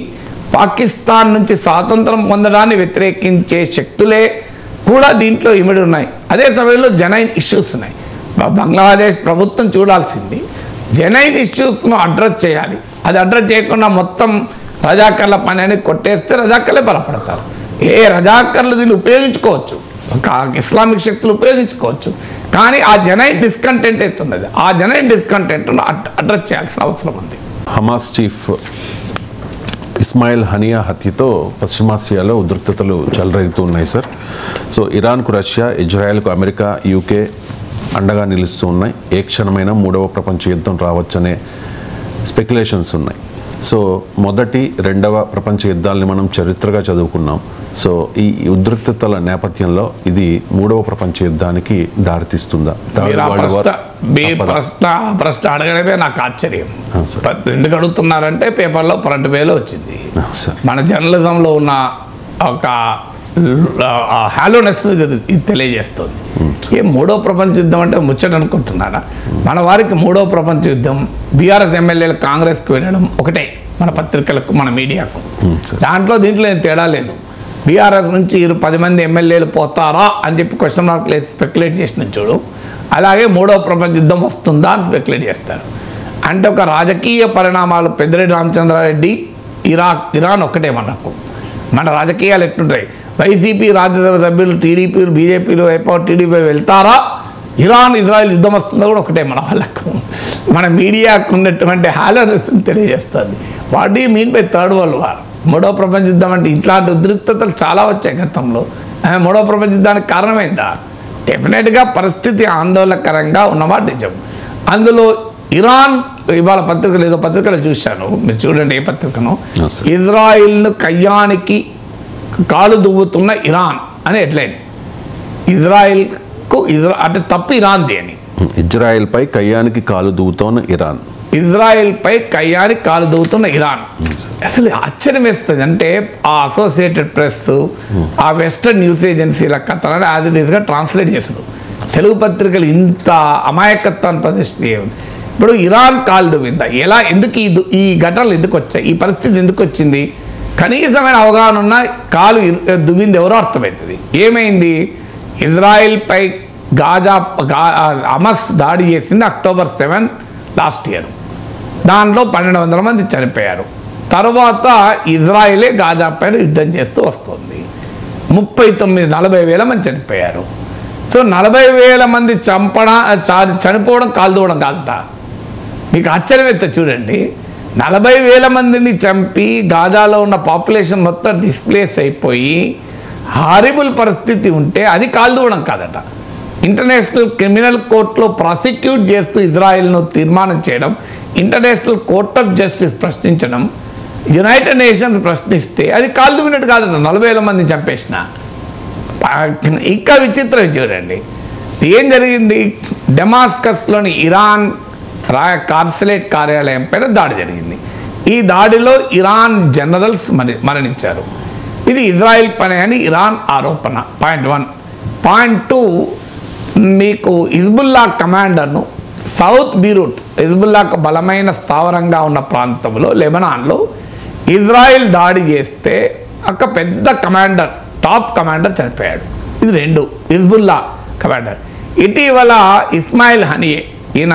పాకిస్తాన్ నుంచి స్వాతంత్రం పొందడాన్ని వ్యతిరేకించే శక్తులే కూడా దీంట్లో ఇమిడి ఉన్నాయి. అదే సమయంలో జెన్యున్ ఇష్యూస్ ఉన్నాయి. బంగ్లాదేశ్ ప్రభుత్వం చూడాల్సింది జెన్యున్ ఇష్యూస్ను అడ్రస్ చేయాలి. అది అడ్రస్ చేయకుండా మొత్తం రజాకర్ల పని అని కొట్టేస్తే రజాకర్లే బలపడతారు. రజాకర్లు దీన్ని ఉపయోగించుకోవచ్చు, ఇస్లామిక్ శక్తులు ఉపయోగించుకోవచ్చు. కానీ ఆ జెన్యున్ డిస్కంటెంట్ అవుతున్నది, ఆ జెన్యున్ డిస్కంటెంట్ను అడ్రస్ చేయాల్సిన అవసరం ఉంది. హమాస్ చీఫ్ ఇస్మాయిల్ హనియా హత్యతో పశ్చిమాసియాలో ఉద్రిక్తతలు చెలరేగుతూ ఉన్నాయి సార్. సో ఇరాన్కు రష్యా, ఇజ్రాయెల్కు అమెరికా, యూకే అండగా నిలుస్తూ ఉన్నాయి. ఏ క్షణమైనా మూడవ ప్రపంచ యుద్ధం రావచ్చనే స్పెక్యులేషన్స్ ఉన్నాయి. సో మొదటి రెండవ ప్రపంచ యుద్ధాలని మనం చరిత్రగా చదువుకున్నాం. సో ఈ ఉద్రిక్తతల నేపథ్యంలో ఇది మూడవ ప్రపంచ యుద్ధానికి దారితీస్తుందా? ప్రశ్న అడగడమే నాకు ఆశ్చర్యం. ఎందుకు అడుగుతున్నారంటే పేపర్లో ఫ్రంట్ పేలో వచ్చింది. మన జర్నలిజంలో ఉన్న ఒక హాలోనెస్ ఇది తెలియజేస్తుంది. మూడో ప్రపంచ యుద్ధం అంటే ముచ్చట అనుకుంటున్నారా? మన వారికి మూడో ప్రపంచ యుద్ధం బీఆర్ఎస్ ఎమ్మెల్యేలు కాంగ్రెస్కి వెళ్ళడం ఒకటే, మన పత్రికలకు మన మీడియాకు. దీంట్లో ఏం తేడా లేదు. బీఆర్ఎస్ నుంచి 10 మంది ఎమ్మెల్యేలు పోతారా అని చెప్పి క్వశ్చన్ మార్క్ లేదు స్పెక్యులేట్ చేసిన చూడు. అలాగే మూడో ప్రపంచ యుద్ధం వస్తుందా అని స్పెక్యులేట్ చేస్తారు. అంటే ఒక రాజకీయ పరిణామాలు పెద్దిరెడ్డి రామచంద్రారెడ్డి ఇరాన్ ఒక్కటే మనకు. మన రాజకీయాలు ఎట్లుంటాయి? వైసీపీ రాజ్యసభ సభ్యులు టీడీపీలు బీజేపీలు టీడీపీ వెళ్తారా, ఇరాన్ ఇజ్రాయెల్ యుద్ధం వస్తుందో కూడా ఒకటే మన వాళ్ళకు. మన మీడియాకు ఉన్నటువంటి హాలనెస్ తెలియజేస్తుంది. What do you mean by third world war? మూడో ప్రపంచ యుద్ధం అంటే ఇట్లాంటి ఉద్రిక్తతలు చాలా వచ్చాయి గతంలో. మూడో ప్రపంచ యుద్ధానికి కారణమైందా? డెఫినెట్గా పరిస్థితి ఆందోళనకరంగా ఉన్నమాట నిజం. అందులో ఇరాన్ ఇవాళ పత్రికలు ఏదో పత్రికలు చూశాను, మీరు చూడండి ఏ పత్రికను, ఇజ్రాయిల్ను కయ్యానికి కాలు దువ్వుతున్న ఇరాన్ అని హెడ్లైన్. ఇజ్రాయిల్కు అంటే తప్పు ఇరాన్ది అని. ఇజ్రాయెల్పై కయ్యానికి కాలు దూతోన్న ఇరాన్. ఇజ్రాయెల్పై కయ్యానికి కాలు దూతున్న ఇరాన్. అసలు ఆశ్చర్యం వేస్తుంది. అంటే ఆ అసోసియేటెడ్ ప్రెస్, ఆ వెస్టర్న్ న్యూస్ ఏజెన్సీల కథలను యాజ్ ఇట్ ఈస్గా ట్రాన్స్లేట్ చేశారు. తెలుగు పత్రికలు ఇంత అమాయకత్వాన్ని ప్రదర్శిస్తాయి. ఇప్పుడు ఇరాన్ కాలు దువ్విందా, ఎలా, ఎందుకు ఈ ఘటనలు ఎందుకు వచ్చాయి, ఈ పరిస్థితి ఎందుకు వచ్చింది, కనీసమైన అవగాహన ఉన్న కాలు దువ్వింది ఎవరో అర్థమవుతుంది. ఏమైంది, ఇజ్రాయిల్పై హమాస్ దాడి చేసింది October 7 లాస్ట్ ఇయర్. దాంట్లో 1200 మంది చనిపోయారు. తర్వాత ఇజ్రాయిలే గాజా పైన యుద్ధం చేస్తూ వస్తుంది. 40,000 మంది చనిపోయారు. సో 40,000 మంది చనిపోవడం కాలు దూవడం కాదట. మీకు ఆశ్చర్యం అయితే చూడండి, 40,000 మందిని చంపి గాజాలో ఉన్న పాపులేషన్ మొత్తం డిస్ప్లేస్ అయిపోయి హారిబుల్ పరిస్థితి ఉంటే అది కాలు దూవడం కాదట. ఇంటర్నేషనల్ క్రిమినల్ కోర్టులో ప్రాసిక్యూట్ చేస్తూ ఇజ్రాయెల్ను తీర్మానం చేయడం, ఇంటర్నేషనల్ కోర్ట్ ఆఫ్ జస్టిస్ ప్రశ్నించడం, యునైటెడ్ నేషన్స్ ప్రశ్నిస్తే అది కాలు దువ్వినట్టు కాదట. 40,000 మందిని చంపేసిన. ఇంకా విచిత్రం చూడండి, ఏం జరిగింది, డెమాస్కస్లోని ఇరాన్ కాన్సులేట్ కార్యాలయం పైన దాడి జరిగింది. ఈ దాడిలో ఇరాన్ జనరల్స్ మరణించారు. ఇది ఇజ్రాయెల్ పని అని ఇరాన్ ఆరోపణ. పాయింట్ 1. పాయింట్ 2, మీకు హిజ్బుల్లా కమాండర్ను సౌత్ బీరూట్, హిజ్బుల్లాకు బలమైన స్థావరంగా ఉన్న ప్రాంతంలో లెబనాన్లో ఇజ్రాయెల్ దాడి చేస్తే ఒక పెద్ద కమాండర్, టాప్ కమాండర్ చనిపోయాడు. ఇది 2, హిజ్బుల్లా కమాండర్. ఇటీవల ఇస్మాయిల్ హనియే, ఈయన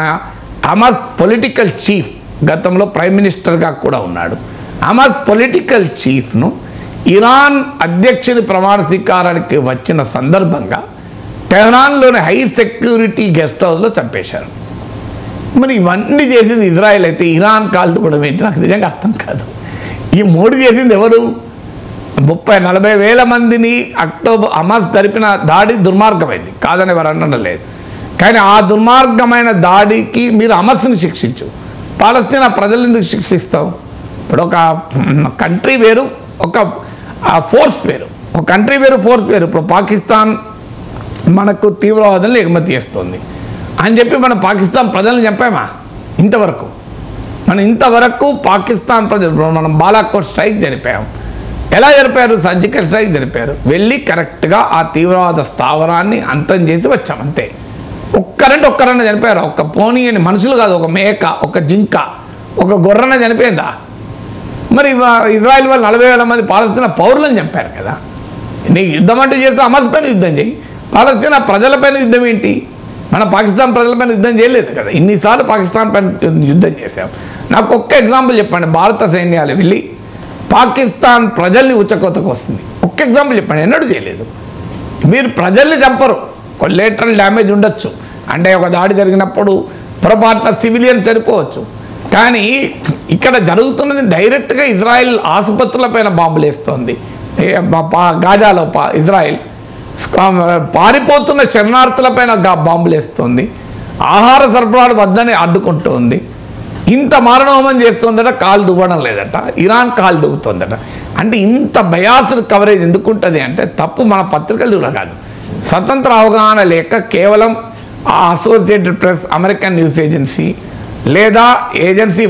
హమాస్ పొలిటికల్ చీఫ్, గతంలో ప్రైమ్ మినిస్టర్గా కూడా ఉన్నాడు. హమాస్ పొలిటికల్ చీఫ్ను ఇరాన్ అధ్యక్షుని ప్రమాణ స్వీకారానికి వచ్చిన సందర్భంగా టెహ్రాన్లోని హై సెక్యూరిటీ గెస్ట్ హౌస్లో చంపేశారు. మరి ఇవన్నీ చేసింది ఇజ్రాయెల్ అయితే ఇరాన్ కాలు కూడా ఏంటి నాకు నిజంగా అర్థం కాదు. ఈ 3 చేసింది ఎవరు? 30,000-40,000 మందిని హమాస్ జరిపిన దాడి దుర్మార్గమైంది, కాదని ఎవరు అనడం లేదు. కానీ ఆ దుర్మార్గమైన దాడికి మీరు హమాస్ని శిక్షించు, పాలస్తీనా ప్రజలు ఎందుకు శిక్షిస్తావు? ఇప్పుడు ఒక కంట్రీ వేరు, ఒక ఫోర్స్ వేరు. ఒక కంట్రీ వేరు, ఫోర్స్ వేరు. ఇప్పుడు పాకిస్తాన్ మనకు తీవ్రవాదులను ఎగుమతి చేస్తుంది అని చెప్పి మనం పాకిస్తాన్ ప్రజలను చంపామా? ఇంతవరకు పాకిస్తాన్ ప్రజలు, మనం బాలాకోట్ స్ట్రైక్ జరిపాం. ఎలా జరిపారు? సర్జికల్ స్ట్రైక్ జరిపారు. వెళ్ళి కరెక్ట్గా ఆ తీవ్రవాద స్థావరాన్ని అంతం చేసి వచ్చాం, అంతే. ఒక్కరన్నా చనిపోయారు? ఒక పోనీ అని మనుషులు కాదు, ఒక మేక, ఒక జింక, ఒక గొర్రెన చనిపోయిందా? మరి ఇజ్రాయెల్ వాళ్ళు 40,000 మంది పాలస్తీనా పౌరులను చంపారు కదా. నీకు యుద్ధం అంటూ చేస్తే హమాస్ పైన యుద్ధం చేయి, పాలస్తీనా ప్రజలపైన యుద్ధం ఏంటి? మన పాకిస్తాన్ ప్రజలపైన యుద్ధం చేయలేదు కదా, ఇన్నిసార్లు పాకిస్తాన్ పైన యుద్ధం చేశాం. నాకు ఒక్క ఎగ్జాంపుల్ చెప్పండి, భారత సైన్యాలు వెళ్ళి పాకిస్తాన్ ప్రజల్ని ఉచ్చకోతకు వస్తుంది. ఒక్క ఎగ్జాంపుల్ చెప్పండి, ఎన్నడూ చేయలేదు. మీరు ప్రజల్ని చంపరు, కొలేటరల్ డ్యామేజ్ ఉండొచ్చు, అంటే ఒక దాడి జరిగినప్పుడు పొరపాటున సివిలియన్ చనిపోవచ్చు. కానీ ఇక్కడ జరుగుతున్నది డైరెక్ట్గా ఇజ్రాయెల్ ఆసుపత్రులపైన బాంబులు వేస్తుంది. గాజాలో ఇజ్రాయెల్ పారిపోతున్న శరణార్థులపైన బాంబులు వేస్తుంది, ఆహార సరఫరాలు వద్దని అడ్డుకుంటుంది. ఇంత మారణహోమం చేస్తుందట, కాలు దువ్వడం లేదట, ఇరాన్ కాలు దువ్వుతుందట. అంటే ఇంత బయాస్డ్ కవరేజ్ ఎందుకుంటుంది అంటే తప్పు మన పత్రికలు కూడా కాదు, స్వతంత్ర అవగాహన లేక కేవలం ఆ associated press, American news agency, లేదా ఏజెన్సీ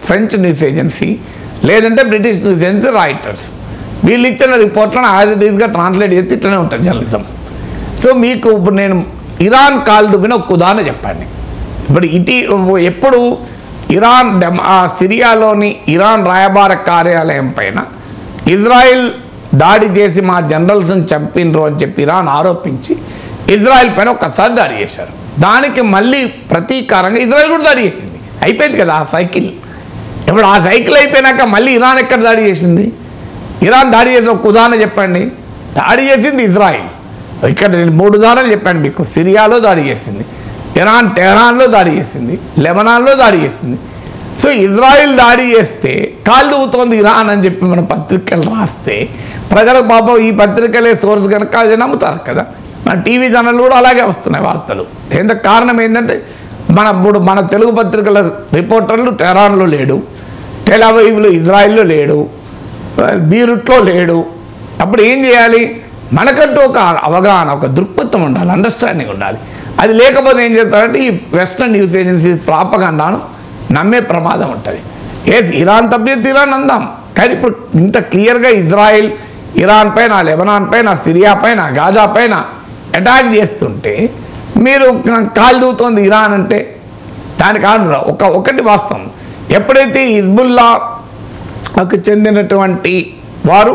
ఫ్రెంచ్ న్యూస్ ఏజెన్సీ, లేదంటే బ్రిటిష్ న్యూస్ ఏజెన్సీ రాయిటర్స్, వీళ్ళు ఇచ్చిన రిపోర్ట్లను యాజ్ ఇట్ ఈస్గా ట్రాన్స్లేట్ చేసి ఇట్లనే ఉంటుంది జర్నలిజం. సో మీకు ఇప్పుడు నేను ఇరాన్ కాలు దువ్విన ఒక ఉదాహరణ చెప్పండి. ఇప్పుడు ఎప్పుడు ఇరాన్ సిరియాలోని ఇరాన్ రాయబార కార్యాలయం పైన ఇజ్రాయెల్ దాడి చేసి మా జనరల్స్ని చంపినరు అని చెప్పి ఇరాన్ ఆరోపించి ఇజ్రాయెల్ పైన ఒకసారి దాడి చేశారు. దానికి మళ్ళీ ప్రతీకారంగా ఇజ్రాయెల్ కూడా దాడి చేసింది. అయిపోయింది కదా ఆ సైకిల్. ఇప్పుడు ఆ సైకిల్ అయిపోయినాక మళ్ళీ ఇరాన్ ఎక్కడ దాడి చేసింది? ఇరాన్ దాడి చేసిన ఒక ఉదాహరణ చెప్పండి. దాడి చేసింది ఇజ్రాయెల్. ఇక్కడ నేను 3 ఉదాహరణలు చెప్పాను మీకు. సిరియాలో దాడి చేసింది, ఇరాన్ టెహ్రాన్లో దాడి చేసింది, లెబనాన్లో దాడి చేసింది. సో ఇజ్రాయెల్ దాడి చేస్తే కాలు దువ్వుతోంది ఇరాన్ అని చెప్పి మన పత్రికలు రాస్తే ప్రజలకు పాపం ఈ పత్రికలే సోర్స్ కనుక అది నమ్ముతారు కదా. మన టీవీ ఛానళ్ళు కూడా అలాగే వస్తున్నాయి వార్తలు. ఎందుకు కారణం ఏంటంటే మన తెలుగు పత్రికల రిపోర్టర్లు టెహ్రాన్లో లేడు, టెల్-అవీవ్లో ఇజ్రాయెల్లో లేడు, బీరూట్లో లేడు. అప్పుడు ఏం చేయాలి? మనకంటూ ఒక అవగాహన, ఒక దృక్పథం ఉండాలి, అండర్స్టాండింగ్ ఉండాలి. అది లేకపోతే ఏం చేస్తారంటే ఈ వెస్టర్న్ న్యూస్ ఏజెన్సీస్ ప్రాపగండాను నమ్మే ప్రమాదం ఉంటుంది. ఇరాన్ తప్పితే ఇరాన్ అందాం, కానీ ఇప్పుడు ఇంత క్లియర్గా ఇజ్రాయిల్ ఇరాన్ పైన, లెబనాన్ పైన, సిరియా పైన, గాజా పైన అటాక్ చేస్తుంటే మీరు కాలు దూతోంది ఇరాన్ అంటే దానికి ఒకటి వాస్తవం. ఎప్పుడైతే హిజ్బుల్లాకు చెందినటువంటి వారు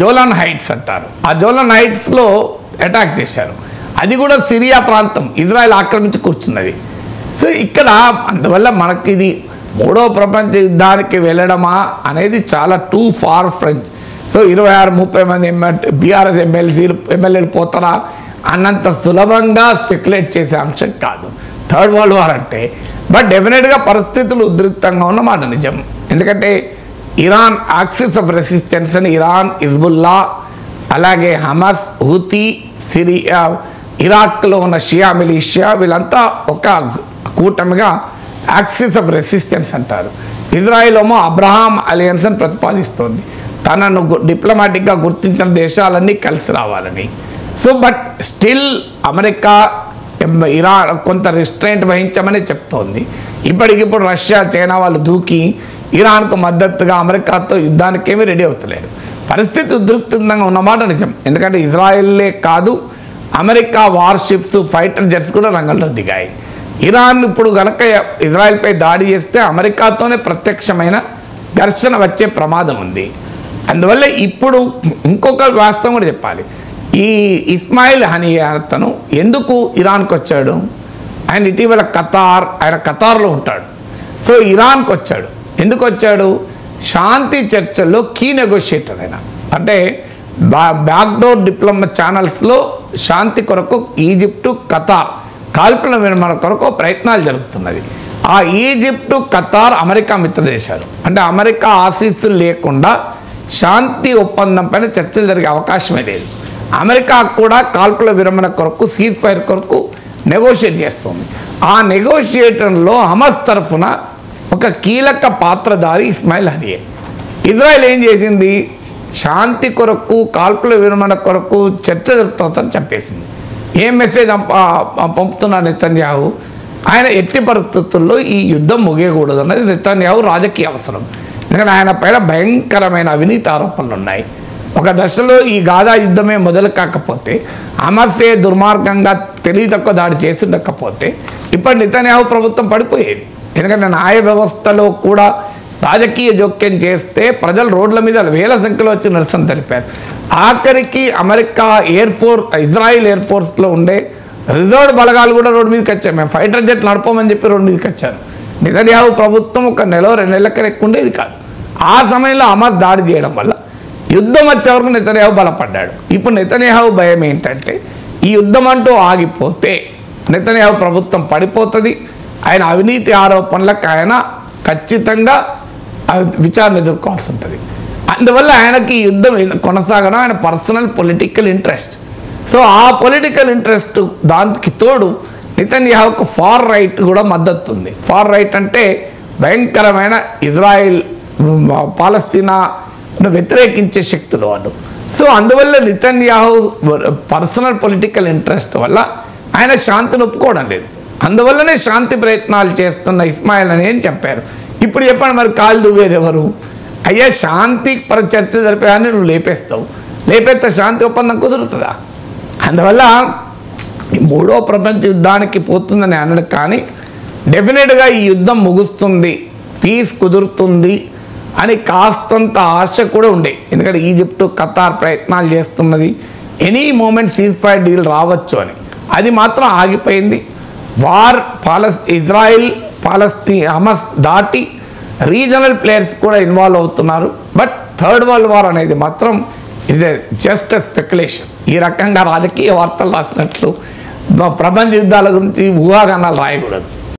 జోలాన్ హైట్స్ అంటారు, ఆ జోలాన్ హైట్స్లో అటాక్ చేశారు, అది కూడా సిరియా ప్రాంతం ఇజ్రాయెల్ ఆక్రమించి కూర్చున్నది. సో ఇక్కడ అందువల్ల మనకి ఇది మూడో ప్రపంచ యుద్ధానికి వెళ్ళడమా అనేది చాలా టూ ఫార్ ఫ్రెంచ్. సో 26-30 మంది బీఆర్ఎస్ ఎమ్మెల్యేలు పోతారా అన్నంత సులభంగా స్పెక్యులేట్ చేసే అంశం కాదు థర్డ్ వరల్డ్ వార్ అంటే. బట్ డెఫినెట్గా పరిస్థితులు ఉద్రిక్తంగా ఉన్నమాట నిజం. ఎందుకంటే ఇరాన్ యాక్సిస్ ఆఫ్ రెసిస్టెన్స్ అని ఇరాన్, హిజ్బుల్లా, అలాగే హమాస్, హూతీ, సిరియా, ఇరాక్లో ఉన్న షియా మిలిషియా వీళ్ళంతా ఒక కూటమిగా యాక్సిస్ ఆఫ్ రెసిస్టెన్స్ అంటారు. ఇజ్రాయిల్ ఏమో అబ్రహాం అలయన్స్ అని ప్రతిపాదిస్తోంది, తనను డిప్లొమాటిక్గా గుర్తించిన దేశాలన్నీ కలిసి రావాలని. So but still America Iran కొంత రిస్ట్రెయింట్ వహించమని చెప్తోంది. ఇప్పటికిప్పుడు రష్యా, చైనా వాళ్ళు దూకి ఇరాన్కు మద్దతుగా అమెరికాతో యుద్ధానికి ఏమీ రెడీ అవుతలేరు. పరిస్థితి ఉద్రిక్తంగా ఉన్నమాట నిజం. ఎందుకంటే ఇజ్రాయిల్లే కాదు, అమెరికా వార్షిప్స్, ఫైటర్ జెట్స్ కూడా రంగంలో దిగాయి. ఇరాన్ ఇప్పుడు కనుక ఇజ్రాయెల్పై దాడి చేస్తే అమెరికాతోనే ప్రత్యక్షమైన ఘర్షణ వచ్చే ప్రమాదం ఉంది. అందువల్ల ఇప్పుడు ఇంకొక వాస్తవం కూడా చెప్పాలి. ఈ ఇస్మాయిల్ హనియా అతను ఎందుకు ఇరాన్కి వచ్చాడు? ఆయన ఇటీవల ఆయన ఖతార్లో ఉంటాడు. సో ఇరాన్కి వచ్చాడు. ఎందుకు వచ్చాడు? శాంతి చర్చల్లో కీ నెగోషియేటర్ అయినా, అంటే బ్యాక్డోర్ డిప్లొమా ఛానల్స్లో శాంతి కొరకు ఈజిప్టు, ఖతార్ కాల్పుల విరమణ కొరకు ప్రయత్నాలు జరుగుతున్నది. ఆ ఈజిప్టు, ఖతార్ అమెరికా మిత్ర దేశాలు. అంటే అమెరికా ఆశీస్సులు లేకుండా శాంతి ఒప్పందం పైన చర్చలు జరిగే అవకాశమే లేదు. అమెరికా కూడా కాల్పుల విరమణ కొరకు, సీజ్ ఫైర్ కొరకు నెగోషియేట్ చేస్తుంది. ఆ నెగోషియేటర్లో హమాస్ తరఫున ఒక కీలక పాత్రధారి ఇస్మాయిల్ హనియే. ఇజ్రాయెల్ ఏం చేసింది? శాంతి కొరకు, కాల్పుల విరమణ కొరకు చర్చ జరుపుతుందని చెప్పేసింది. ఏం మెసేజ్ పంపుతున్నారు నెతన్యాహు? ఆయన ఎట్టి పరిస్థితుల్లో ఈ యుద్ధం ముగియకూడదు అన్నది నెతన్యాహు రాజకీయ అవసరం. ఎందుకంటే ఆయన పైన భయంకరమైన అవినీతి ఆరోపణలు ఉన్నాయి. ఒక దశలో ఈ గాజా యుద్ధమే మొదలు కాకపోతే, హమాసే దుర్మార్గంగా తెలివి తక్కువ దాడి చేసి ఉండకపోతే ఇప్పుడు నెతన్యాహు ప్రభుత్వం పడిపోయేది. ఎందుకంటే న్యాయ వ్యవస్థలో కూడా రాజకీయ జోక్యం చేస్తే ప్రజలు రోడ్ల మీద వేల సంఖ్యలో వచ్చి నిరసన తెలిపారు. ఆఖరికి అమెరికా ఇజ్రాయిల్ ఎయిర్ ఫోర్స్లో ఉండే రిజర్వ్ బలగాలు కూడా రోడ్డు మీదకి వచ్చారు. మేము ఫైటర్ జెట్ నడపమని చెప్పి రోడ్డు మీదకి వచ్చారు. నెతన్యాహు ప్రభుత్వం 1 నెల 2 నెలల లెక్క ఉండేది కాదు. ఆ సమయంలో హమాస్ దాడి చేయడం వల్ల యుద్ధం వచ్చే వరకు నెతన్యాహు బలపడ్డాడు. ఇప్పుడు నెతన్యాహు భయం ఏంటంటే ఈ యుద్ధం అంటూ ఆగిపోతే నెతన్యాహు ప్రభుత్వం పడిపోతుంది. ఆయన అవినీతి ఆరోపణలకు ఆయన ఖచ్చితంగా విచారణ ఎదుర్కోవాల్సి ఉంటుంది. అందువల్ల ఆయనకి యుద్ధం కొనసాగడం ఆయన పర్సనల్ పొలిటికల్ ఇంట్రెస్ట్. సో ఆ పొలిటికల్ ఇంట్రెస్ట్ దానికి తోడు నెతన్యాహుకు ఫార్ రైట్ కూడా మద్దతు ఉంది. ఫార్ రైట్ అంటే భయంకరమైన ఇజ్రాయిల్, పాలస్తీనాను వ్యతిరేకించే శక్తులు వాళ్ళు. సో అందువల్ల నెతన్యాహు పర్సనల్ పొలిటికల్ ఇంట్రెస్ట్ వల్ల ఆయన శాంతిని ఒప్పుకోవడం లేదు. అందువల్లనే శాంతి ప్రయత్నాలు చేస్తున్న ఇస్మాయిల్ అని ఏం చెప్పారు. ఇప్పుడు చెప్పండి, మరి కాలు దువ్వేది ఎవరు? అయ్యా, శాంతి చర్చ జరిపేదాన్ని నువ్వు లేపేస్తావు, లేపేస్తే శాంతి ఒప్పందం కుదురుతుందా? అందువల్ల ఈ మూడో ప్రపంచ యుద్ధానికి పోతుందని అనడు, కానీ డెఫినెట్గా ఈ యుద్ధం ముగుస్తుంది, పీస్ కుదురుతుంది అని కాస్తంత ఆశ కూడా ఉండే. ఎందుకంటే ఈజిప్టు, ఖతార్ ప్రయత్నాలు చేస్తున్నది, any moment ceasefire deal రావచ్చు అని. అది మాత్రం ఆగిపోయింది. వార్ ఇజ్రాయిల్, హమాస్ దాటి రీజనల్ ప్లేయర్స్ కూడా ఇన్వాల్వ్ అవుతున్నారు. బట్ థర్డ్ వరల్డ్ వార్ అనేది మాత్రం ఇట్ ఇస్ జస్ట్ స్పెక్యులేషన్. ఈ రకంగా రాజకీయ వార్తలు రాసినట్లు ప్రపంచ యుద్ధాల గురించి ఊహాగానాలు రాయకూడదు.